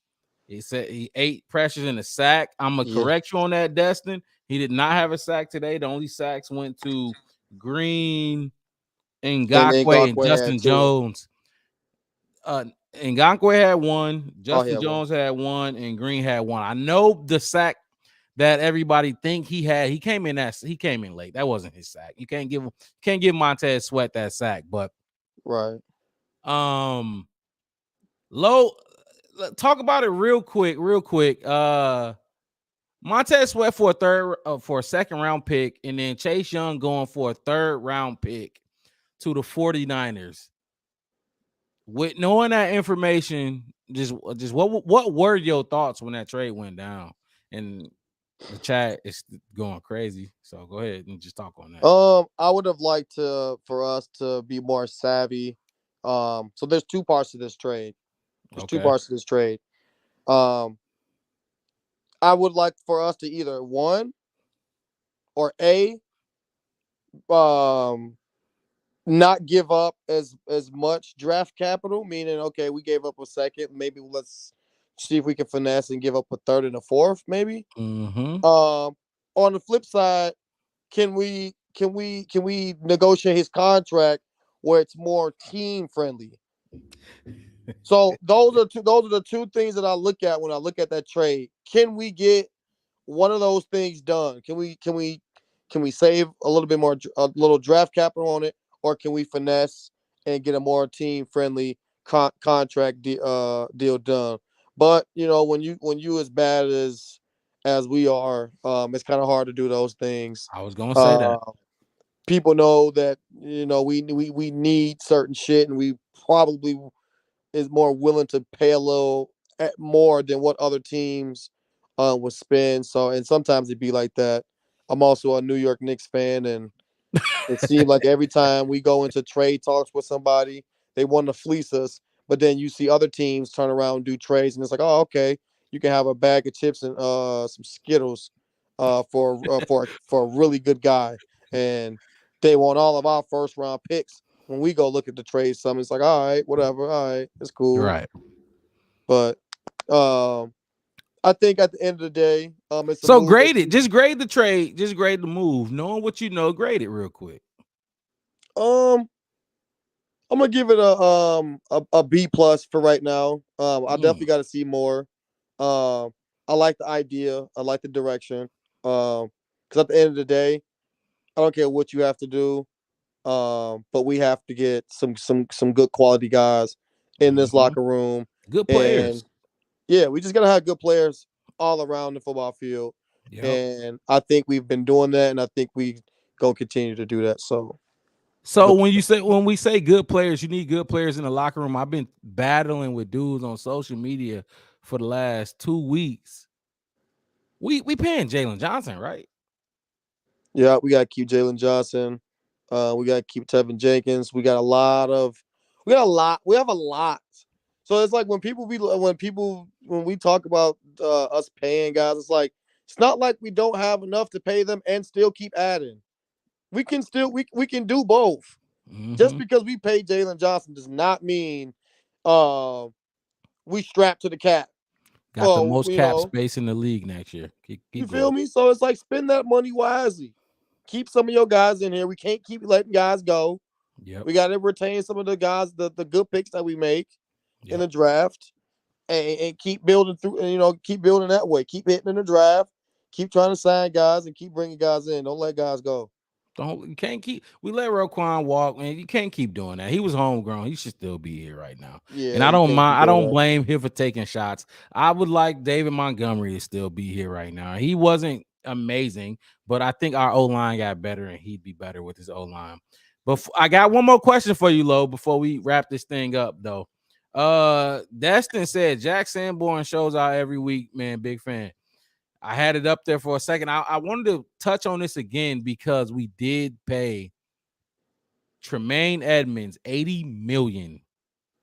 He said he 8 pressures in the sack. I'm gonna correct you on that, Destin. He did not have a sack today. The only sacks went to Green, Ngakoue, and Justin Jones. Ngakoue had 1, Justin Jones had 1, and Green had 1. I know the sack that everybody think he had. He came in late. That wasn't his sack. You can't give Montez Sweat that sack, but right. Low, talk about it real quick. Montez Sweat for a second round pick, and then Chase Young going for a third round pick to the 49ers. With knowing that information, just what were your thoughts when that trade went down? And The chat is going crazy. So go ahead and just talk on that. I would have liked for us to be more savvy. So there's two parts to this trade. There's two Okay. parts to this trade. I would like for us to either one or um not give up as much draft capital, meaning okay, we gave up a second, maybe let's see if we can finesse and give up a third and a fourth, maybe. Mm-hmm. On the flip side, can we negotiate his contract where it's more team friendly? So those are the two things that I look at when I look at that trade. Can we get one of those things done? Can we save a little bit more, a little draft capital on it, or can we finesse and get a more team friendly contract deal done? But when you as bad as we are, it's kind of hard to do those things. I was gonna say Uh, that. People know that we need certain shit, and we probably is more willing to pay a little more than what other teams would spend. So, and sometimes it'd be like that. I'm also a New York Knicks fan, and it seems like every time we go into trade talks with somebody, they want to fleece us. But then you see other teams turn around and do trades, and it's like, oh, okay, you can have a bag of chips and some Skittles for a really good guy, and they want all of our first round picks. When we go look at the trade, some it's like, all right, whatever, all right, it's cool. Right. But I think at the end of the day, it's a So move grade that it. Just grade the trade. Just grade the move. Knowing what you know, grade it real quick. um I'm gonna give it a B plus for right now. I definitely got to see more. I like the idea. I like the direction. Because at the end of the day, I don't care what you have to do. But we have to get some good quality guys in this Mm-hmm. locker room, Good and players. yeah, we just gotta have good players all around the football field. Yep. And I think we've been doing that, and I think we gonna continue to do that. So So good. when we say good players, you need good players in the locker room. I've been battling with dudes on social media for the last 2 weeks. We paying Jalen Johnson, right? Yeah, we got to keep Jalen Johnson. We got to keep Tevin Jenkins. We have a lot. We have a lot. So it's like when we talk about us paying guys, it's like it's not like we don't have enough to pay them and still keep adding. We can do both. Just Mm-hmm. because we pay Jalen Johnson does not mean we strap to the cap. Got the Oh, most cap space in the league next year. you Keep feel going. me? So it's like spend that money wisely. Keep some of your guys in here. We can't keep letting guys go. Yep. We got to retain some of the guys, the good picks that we make in Yep. the draft, and keep building through. Keep building that way. Keep hitting in the draft. Keep trying to sign guys and keep bringing guys in. Don't let guys go. You can't keep. We let Roquan walk, man. You can't keep doing that. He was homegrown. He should still be here right now. And Yeah, I you don't can't mind. keep I doing don't that. blame him for taking shots. I would like David Montgomery to still be here right now. He wasn't amazing, but I think our O line got better, and he'd be better with his O line. But I got one more question for you, Lo, before we wrap this thing up, though. Destin said Jack Sanborn shows out every week, man. Big fan. I had it up there for a second. I wanted to touch on this again because we did pay Tremaine Edmonds $80 million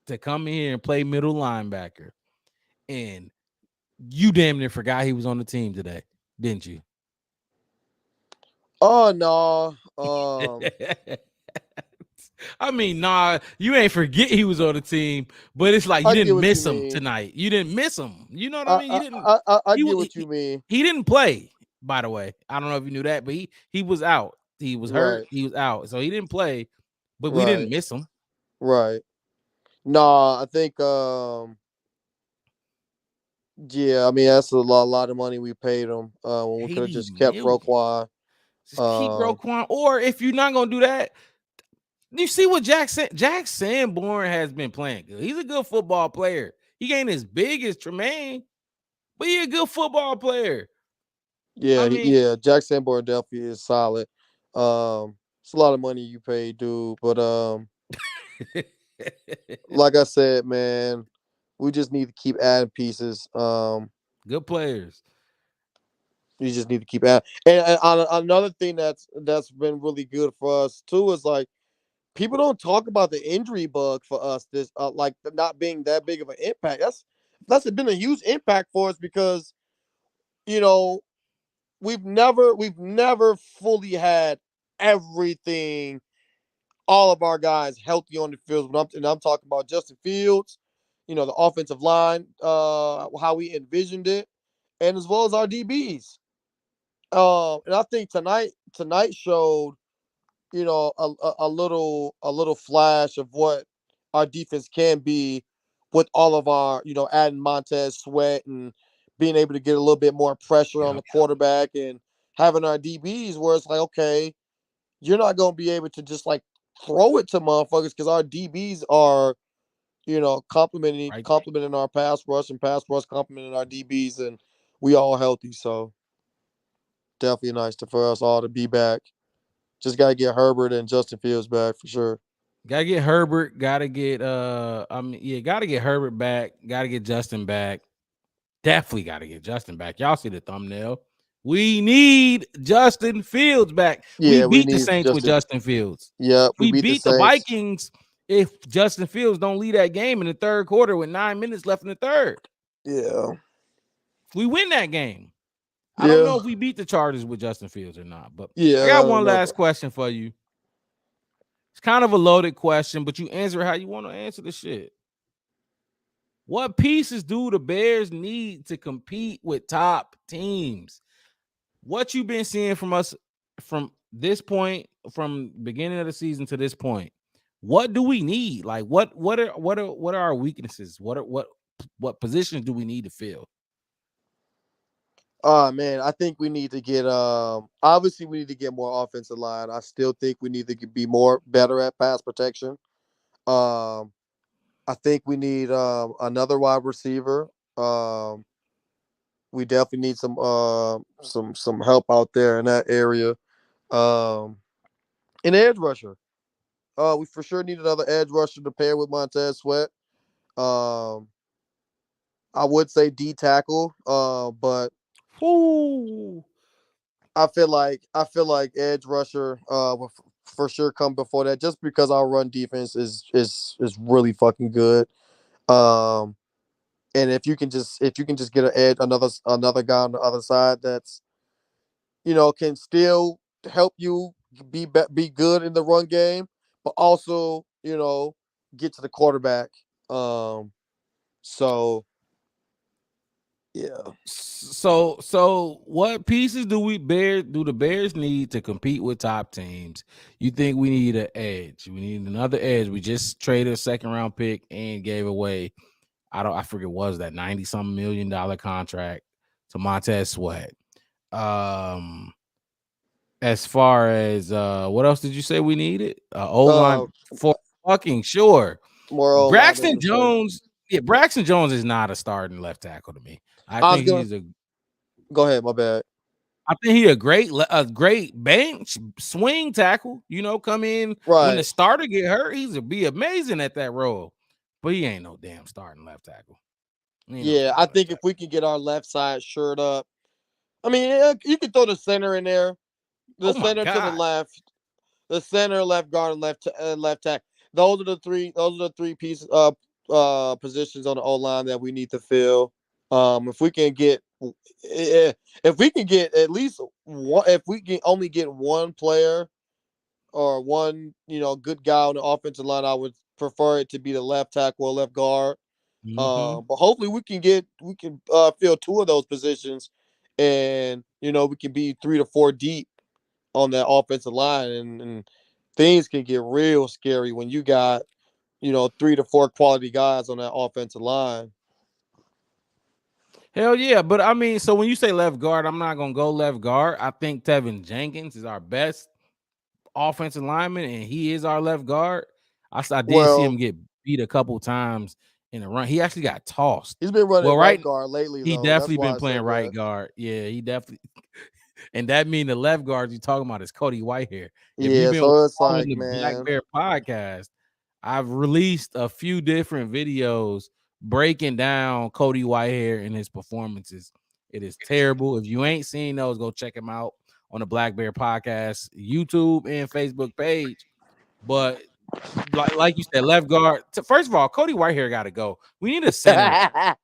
to come in here and play middle linebacker, and you damn near forgot he was on the team today, didn't you? Oh no. I mean, nah, you ain't forget he was on the team, but it's like you I get didn't what you miss him mean. tonight. You didn't miss him. You know what I I mean? You I didn't. I He get wa- what you mean. he didn't play. By the way, I don't know if you knew that, but he was out. He was hurt. Right. He was out, so he didn't play. But we didn't Right. miss him. Right. No, I think yeah, I mean that's a lot of money we paid him when we could have 80 just kept million. Roquan. Just keep Roquan. Or if you're not gonna do that, you see what Jack Sanborn has been playing good. He's a good football player. He ain't as big as Tremaine, but he's a good football player. I mean, Yeah, Jack Sanborn definitely is solid. It's a lot of money you pay, dude. But like I said, man, we just need to keep adding pieces. good players. You just need to keep at. And another thing that's been really good for us too is like people don't talk about the injury bug for us. This like not being that big of an impact. That's been a huge impact for us because you know we've never fully had everything, all of our guys healthy on the field. And I'm talking about Justin Fields, the offensive line, how we envisioned it, and as well as our DBs. And I think tonight showed, a little flash of what our defense can be with all of our, adding Montez Sweat and being able to get a little bit more pressure on Yeah. the quarterback and having our DBs where it's like, okay, you're not going to be able to just like throw it to motherfuckers because our DBs are, Right. complimenting our pass rush and pass rush complimenting our DBs, and we all healthy. So definitely nice for us all to be back. Just gotta get Herbert and Justin Fields back for sure. Gotta get Herbert. Gotta get gotta get Herbert back. Gotta get Justin back. Definitely gotta get Justin back. Y'all see the thumbnail. We need Justin Fields back. We Yeah, we beat the need Saints with Justin. Justin Fields. Yeah, we We beat the beat the Saints. Vikings if Justin Fields don't lead that game in the third quarter with 9 minutes left in the third. Yeah, We win that game. I don't know yeah, if we beat the Chargers with Justin Fields or not, but yeah. I I got don't one know. last question for you. It's kind of a loaded question, but you answer it how you want to answer the shit. What pieces do the Bears need to compete with top teams? What you've been seeing from us from this point, from beginning of the season to this point, what do we need? Like what are our weaknesses? What positions do we need to fill? Oh man, I think we need to get obviously we need to get more offensive line. I still think we need to be more better at pass protection. Um I think we need another wide receiver. Um we definitely need some help out there in that area. Um an edge rusher. We for sure need another edge rusher to pair with Montez Sweat. Um I would say D tackle, but Ooh. I feel like edge rusher will for sure come before that, just because our run defense is really fucking good. Um, and if you can just get an edge, another guy on the other side that's can still help you be good in the run game, but also get to the quarterback. So yeah. So what pieces do the Bears need to compete with top teams? You think we need an edge? We need another edge. We just traded a second round pick and gave away, I forget what was that $90-something million contract to Montez Sweat. As far as what else did you say we needed? O Uh, line for fucking sure. more O linemen Braxton for sure. Jones, yeah, Braxton Jones is not a starting left tackle to me. I I was think gonna he's a go ahead. My bad. I think he a great bench swing tackle. Come in when the Right. starter get hurt, he's be amazing at that role. But he ain't no damn starting left tackle. He ain't no Yeah, I starting left think if tackle. we can get our left side shirt up, I mean, you can throw the center in there, the Oh my center to the god. left, the center, left guard, and left tackle. Those are the three. Those are the three pieces positions on the O line that we need to fill. If we can get, if we can get at least one, if we can only get one player or one, good guy on the offensive line, I would prefer it to be the left tackle or left guard. Mm-hmm. But hopefully we can fill two of those positions, and we can be 3 to 4 deep on that offensive line, and things can get real scary when you got 3 to 4 quality guys on that offensive line. Hell yeah, but I mean, so when you say left guard, I'm not gonna go left guard. I think Tevin Jenkins is our best offensive lineman, and he is our left guard. I did see him Well, get beat a couple times in the run. He actually got tossed. he's been running Well, right right, guard lately, he though. That's definitely why been I playing said right that. guard. Yeah, he definitely, and that mean the left guard you're talking about is Cody Whitehair. If you've Yeah, been so it's following like, the Black man, Bear podcast, I've released a few different videos breaking down Cody Whitehair and his performances It is terrible. If you ain't seen those, go check him out on the Black Bear Podcast YouTube and Facebook page. But like you said, left guard. First of all, Cody Whitehair got to go. We need a center.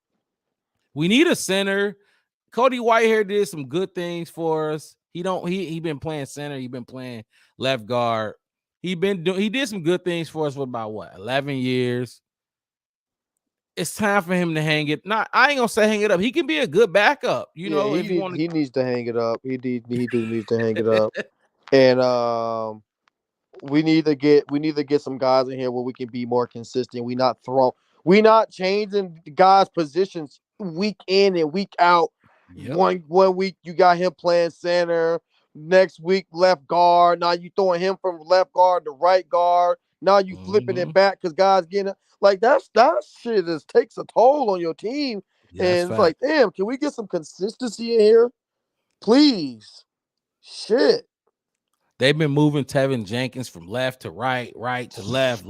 We need a center. Cody Whitehair did some good things for us. He been playing center. He been playing left guard. He did some good things for us for about 11 years. It's time for him to hang it. I ain't gonna say hang it up. He can be a good backup. You know, if you want he needs to hang it up. He needs to hang it up. And we need to get some guys in here where we can be more consistent. We not changing guys' positions week in and week out. Yep. One week you got him playing center, next week left guard. Now you throwing him from left guard to right guard. Now you flipping it back because guys getting like that shit takes a toll on your team. And it's like, damn, can we get some consistency in here? Please. Shit. They've been moving Tevin Jenkins from left to right, right to left,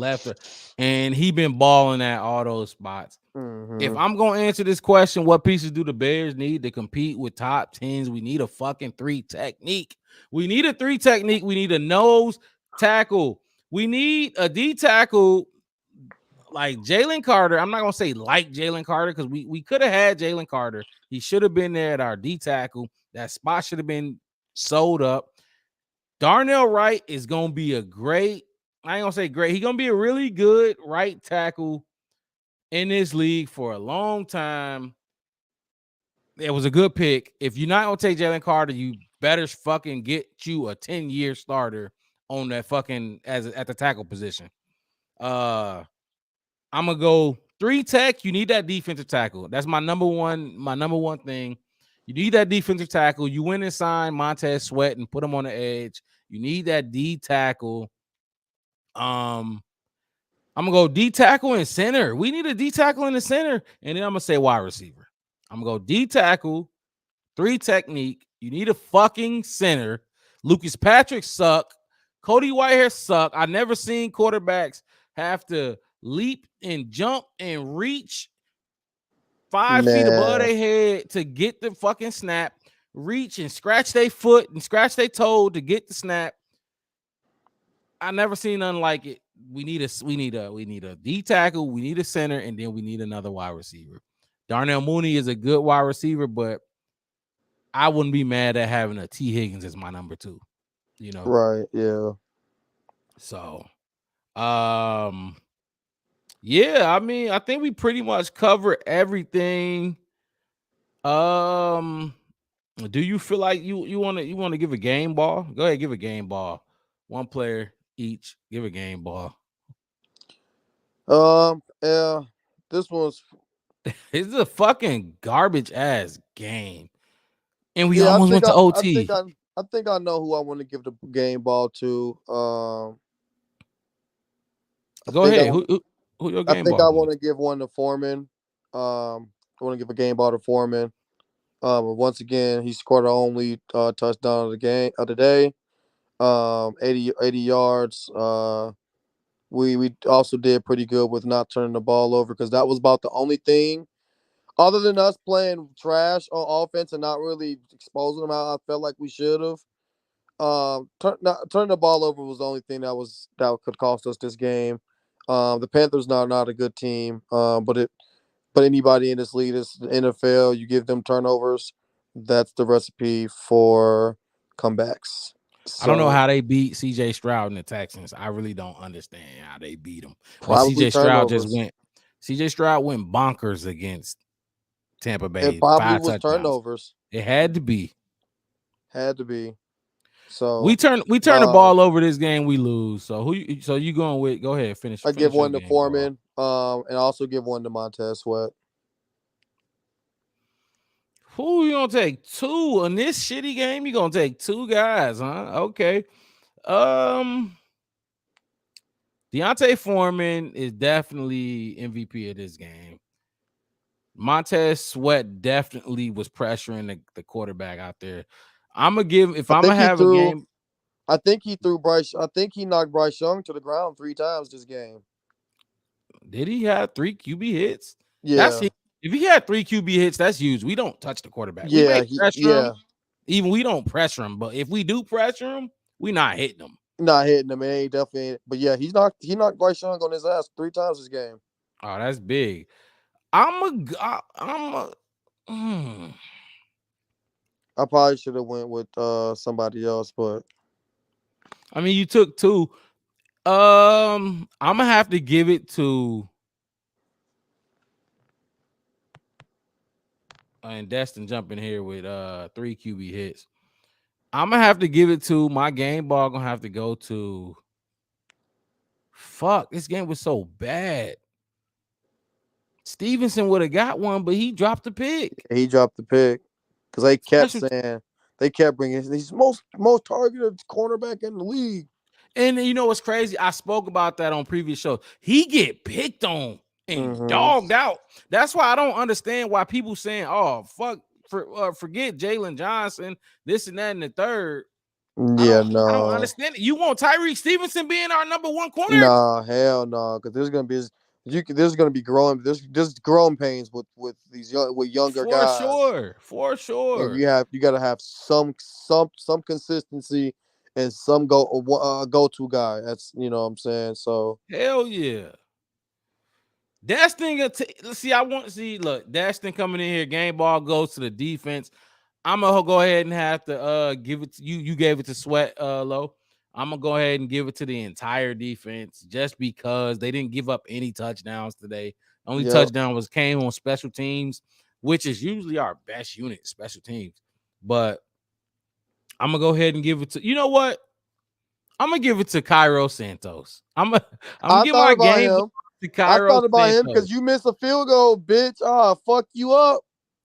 and he been balling at all those spots. Mm-hmm. If I'm going to answer this question, what pieces do the Bears need to compete with top 10s? We need a fucking 3 technique. We need a 3 technique. We need a nose tackle. We need a D tackle like Jalen Carter. I'm not going to say like Jalen Carter because we could have had Jalen Carter. He should have been there at our D tackle. That spot should have been sold up. Darnell Wright is going to be I ain't going to say great. He's going to be a really good right tackle in this league for a long time. It was a good pick. If you're not going to take Jalen Carter, you better fucking get you a 10-year starter on that fucking at the tackle position. I'm going to go 3 tech. You need that defensive tackle. That's my number one thing. You need that defensive tackle. You went and signed Montez Sweat and put him on the edge. You need that D tackle. I'm gonna go D tackle and center. We need a D tackle in the center, and then I'm gonna say wide receiver. I'm gonna go D tackle, 3 technique. You need a fucking center. Lucas Patrick suck. Cody Whitehair suck. I never seen quarterbacks have to leap and jump and reach 5 feet above their head to get the fucking snap, reach and scratch their foot and scratch their toe to get the snap. I never seen nothing like it. We need a D tackle, we need a center, and then we need another wide receiver. Darnell Mooney is a good wide receiver, but I wouldn't be mad at having a T. Higgins as my number 2. You know, right? Yeah. So, yeah, I mean, I think we pretty much cover everything. Do you feel like you want to give a game ball? Go ahead, give a game ball. 1 player each. Give a game ball. Yeah, this one's it's a fucking garbage ass game, and we almost went to OT. I think I know who I want to give the game ball to. Go ahead. Who your game I think ball I want to give one to Foreman. I want to give a game ball to Foreman. Once again, he scored our only touchdown of the day. 80 yards. We also did pretty good with not turning the ball over because that was about the only thing, other than us playing trash on offense and not really exposing them out. I felt like we should have. Turning the ball over was the only thing that could cost us this game. The Panthers not a good team, but anybody in this league, this NFL, you give them turnovers, that's the recipe for comebacks. I don't know how they beat C.J. Stroud and the Texans. I really don't understand how they beat them. C.J. Stroud went bonkers against Tampa Bay. It probably was turnovers. It had to be. So we turn the ball over this game, we lose. So you going with? Go ahead, finish. I give one to Foreman, and also give one to Montez Sweat. Who you gonna take? 2 in this shitty game? You gonna take 2 guys, huh? Okay. Deontay Foreman is definitely MVP of this game. Montez Sweat definitely was pressuring the quarterback out there. I'm gonna give a game. I think he knocked Bryce Young to the ground 3 times this game. Did he have 3 QB hits? Yeah. If he had 3 QB hits, that's huge. We don't touch the quarterback. We Yeah, may pressure him. yeah. Even we don't pressure him, but if we do pressure him, we not hitting him. Not hitting him. It ain't definitely ain't. But yeah, he knocked Bryce Young on his ass 3 times this game. Oh, that's big. I probably should have went with somebody else, but I mean, you took 2. I'm gonna have to give it to and Destin jumping here with 3 QB hits. I'm gonna have to give it to my game ball. Gonna have to go to. Fuck, this game was so bad. Stevenson would have got one, but he dropped the pick. He dropped the pick because they kept saying they kept bringing these most targeted cornerback in the league. And you know what's crazy? I spoke about that on previous shows. He get picked on and dogged out. That's why I don't understand why people saying, "Oh, forget Jalen Johnson, this and that and the third." Yeah, I don't understand it. You want Tyreek Stevenson being our number 1 corner? Nah, hell no. Because there's gonna be growing pains with these younger guys. For sure. And you got to have some consistency and some go-to guy. That's what I'm saying. So hell yeah. Destin, look, Destin coming in here. Game ball goes to the defense. I'm gonna go ahead and have to give it to you. You gave it to Sweat Low. I'm gonna go ahead and give it to the entire defense just because they didn't give up any touchdowns today. Only touchdown came on special teams, which is usually our best unit, special teams. But I'm gonna go ahead and give it to you know what? I'm gonna give it to Cairo Santos. I'm gonna give my game to Cairo. I thought about him because you missed a field goal, bitch. Fuck you up.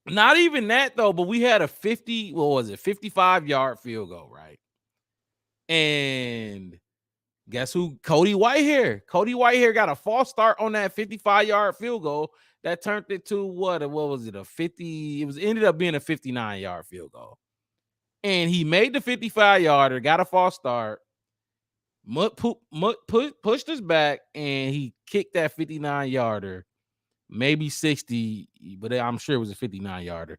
Not even that though, but we had a 55-yard field goal, right? And guess who? Cody Whitehair. Cody Whitehair got a false start on that 55-yard field goal that turned it to what was it? A 50? It ended up being a 59-yard field goal. And he made the 55-yarder, got a false start, pushed us back, and he kicked that 59-yarder. Maybe 60, but I'm sure it was a 59-yarder.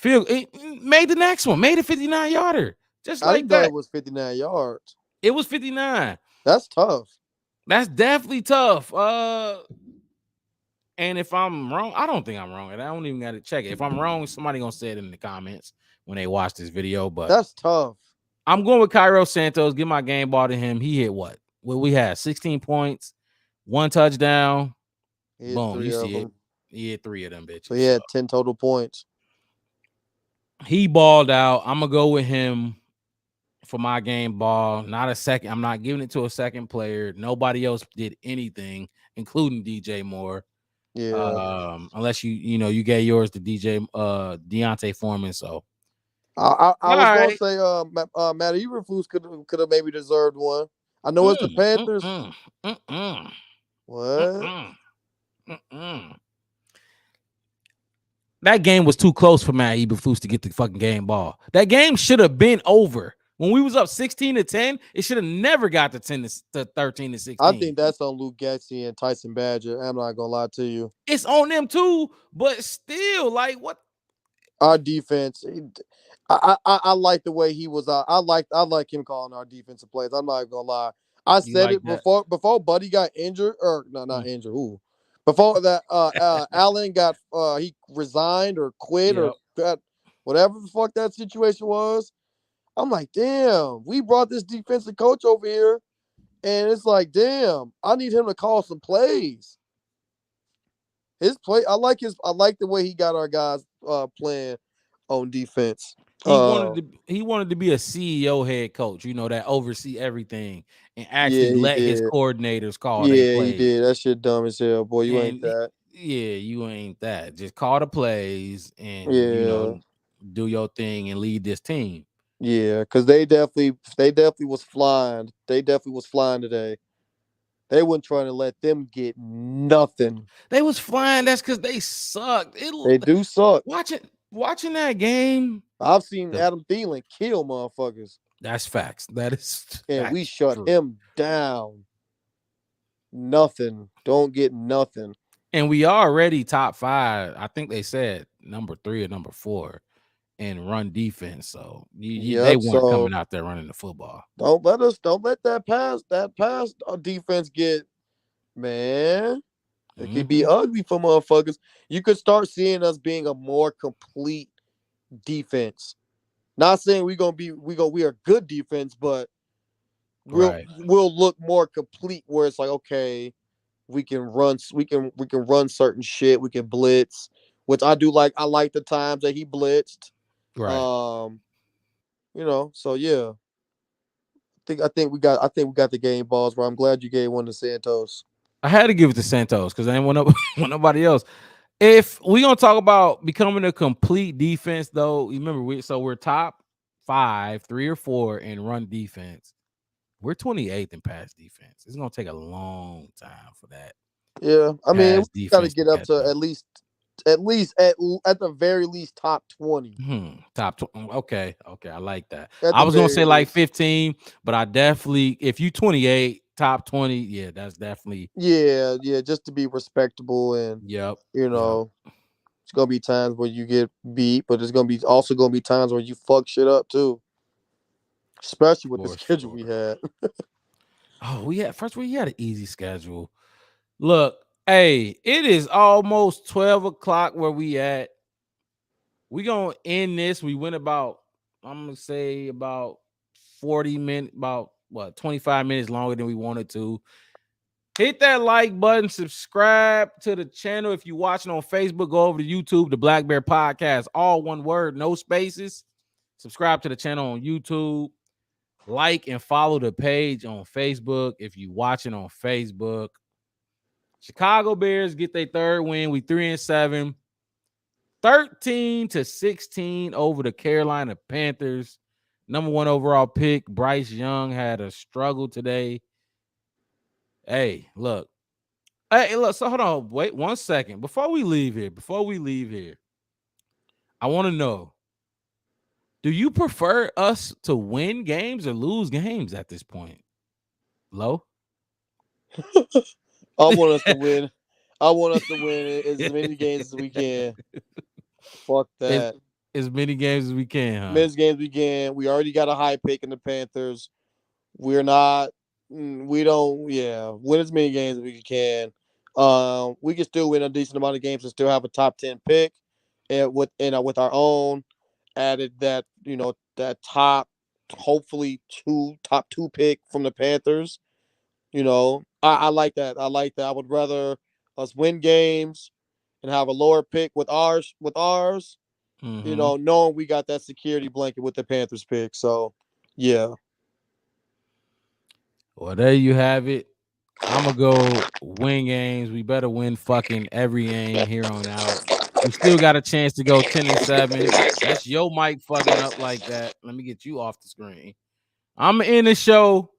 It made the next one, made a 59-yarder. Just like I didn't that. know it was 59 yards. It was 59. That's tough. That's definitely tough. And if I'm wrong, I don't think I'm wrong. And I don't even got to check it. If I'm wrong, somebody gonna say it in the comments when they watch this video. But that's tough. I'm going with Cairo Santos. Give my game ball to him. He hit what? Well, we had 16 points, 1 touchdown. Boom, you see it. He hit 3 of them bitches. So he had 10 total points. He balled out. I'm gonna go with him for my game ball. Not a second. I'm not giving it to a second player. Nobody else did anything, including DJ Moore. Yeah. Unless you gave yours to DJ Deontay Foreman. So I was gonna say Matt Eberflus could have maybe deserved one. I know it's the Panthers. What? That game was too close for Matt Eberflus to get the fucking game ball. That game should have been over. When we was up 16-10, it should have never got to 13-16. I think that's on Luke Getsy and Tyson Badger. I'm not gonna lie to you. It's on them too, but still, like what? Our defense, I like the way he was. I like him calling our defensive plays. I'm not gonna lie. I said it before Buddy got injured, or no, not injured. Ooh. Before that, Allen got he resigned or quit or got whatever the fuck that situation was. I'm like, damn, we brought this defensive coach over here, and it's like, damn, I need him to call some plays. His play, I like the way he got our guys playing on defense. He wanted to be a CEO head coach, that oversee everything and actually let his coordinators call their plays. He did. That shit dumb as hell, boy. You ain't that. Yeah, you ain't that. Just call the plays and do your thing and lead this team. Yeah, because they definitely was flying. They definitely was flying today. They weren't trying to let them get nothing. They was flying. That's because they sucked. They do suck. Watching that game. I've seen Adam Thielen kill motherfuckers. That's facts. That is and we shut him down. Nothing. Don't get nothing. And we already top 5. I think they said number 3 or number 4 in run defense. So they weren't So coming out there running the football. don't let that pass defense get, man. It could be ugly for motherfuckers. You could start seeing us being a more complete defense. Not saying we are good defense, but we'll look more complete where it's like, okay, we can run certain shit, we can blitz, which I do like. I like the times that he blitzed. Right. So yeah. I think we got the game balls, bro. I'm glad you gave one to Santos. I had to give it to Santos because I didn't want nobody else. If we gonna talk about becoming a complete defense, though, remember we're top 5, 3 or 4 in run defense. We're 28th in pass defense. It's gonna take a long time for that. Yeah, I mean, we got to get up to at least at the very least top 20. Top 20. Okay, I like that. I was gonna say like 15, but I definitely, if you 28, top 20, yeah, that's definitely just to be respectable. And it's gonna be times where you get beat, but there's gonna be times where you fuck shit up too, especially with the schedule we had. We had an easy schedule. Look, hey, it is almost 12 o'clock where we at. We gonna end this. We went about, I'm gonna say about 40 minutes, about 25 minutes longer than we wanted to. Hit that like button, subscribe to the channel. If you're watching on Facebook, go over to YouTube, the Black Bear Podcast, all one word, no spaces. Subscribe to the channel on YouTube. Like and follow the page on Facebook if you're watching on Facebook. Chicago Bears get their 3rd win. We 3-7. 13-16 over the Carolina Panthers. Number 1 overall pick, Bryce Young, had a struggle today. Hey, look. So hold on. Wait 1 second. Before we leave here, I want to know, do you prefer us to win games or lose games at this point? Low? I want us to win. I want us to win as many games as we can. Fuck that. As many games as we can, huh? Many games we can. We already got a high pick in the Panthers. We're not. We don't. Yeah, win as many games as we can. We can still win a decent amount of games and still have a top 10 pick, and with our own added that that hopefully top two pick from the Panthers. I like that. I like that. I would rather us win games and have a lower pick with ours. Knowing we got that security blanket with the Panthers pick. So, yeah. Well, there you have it. I'm going to go win games. We better win fucking every game here on out. We still got a chance to go 10-7. That's your mic fucking up like that. Let me get you off the screen. I'm in the show.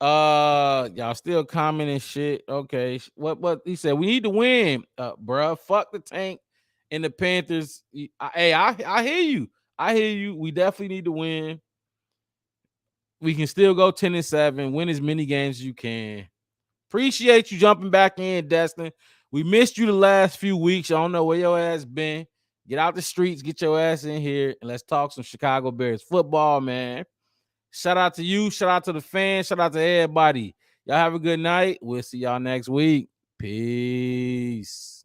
Y'all still commenting shit. Okay. What he said? We need to win, bruh. Fuck the Tank and the Panthers. I hear you. I hear you. We definitely need to win. We can still go 10-7, win as many games as you can. Appreciate you jumping back in, Destin. We missed you the last few weeks. I don't know where your ass been. Get out the streets, get your ass in here, and let's talk some Chicago Bears football, man. Shout out to you. Shout out to the fans. Shout out to everybody. Y'all have a good night. We'll see y'all next week. Peace.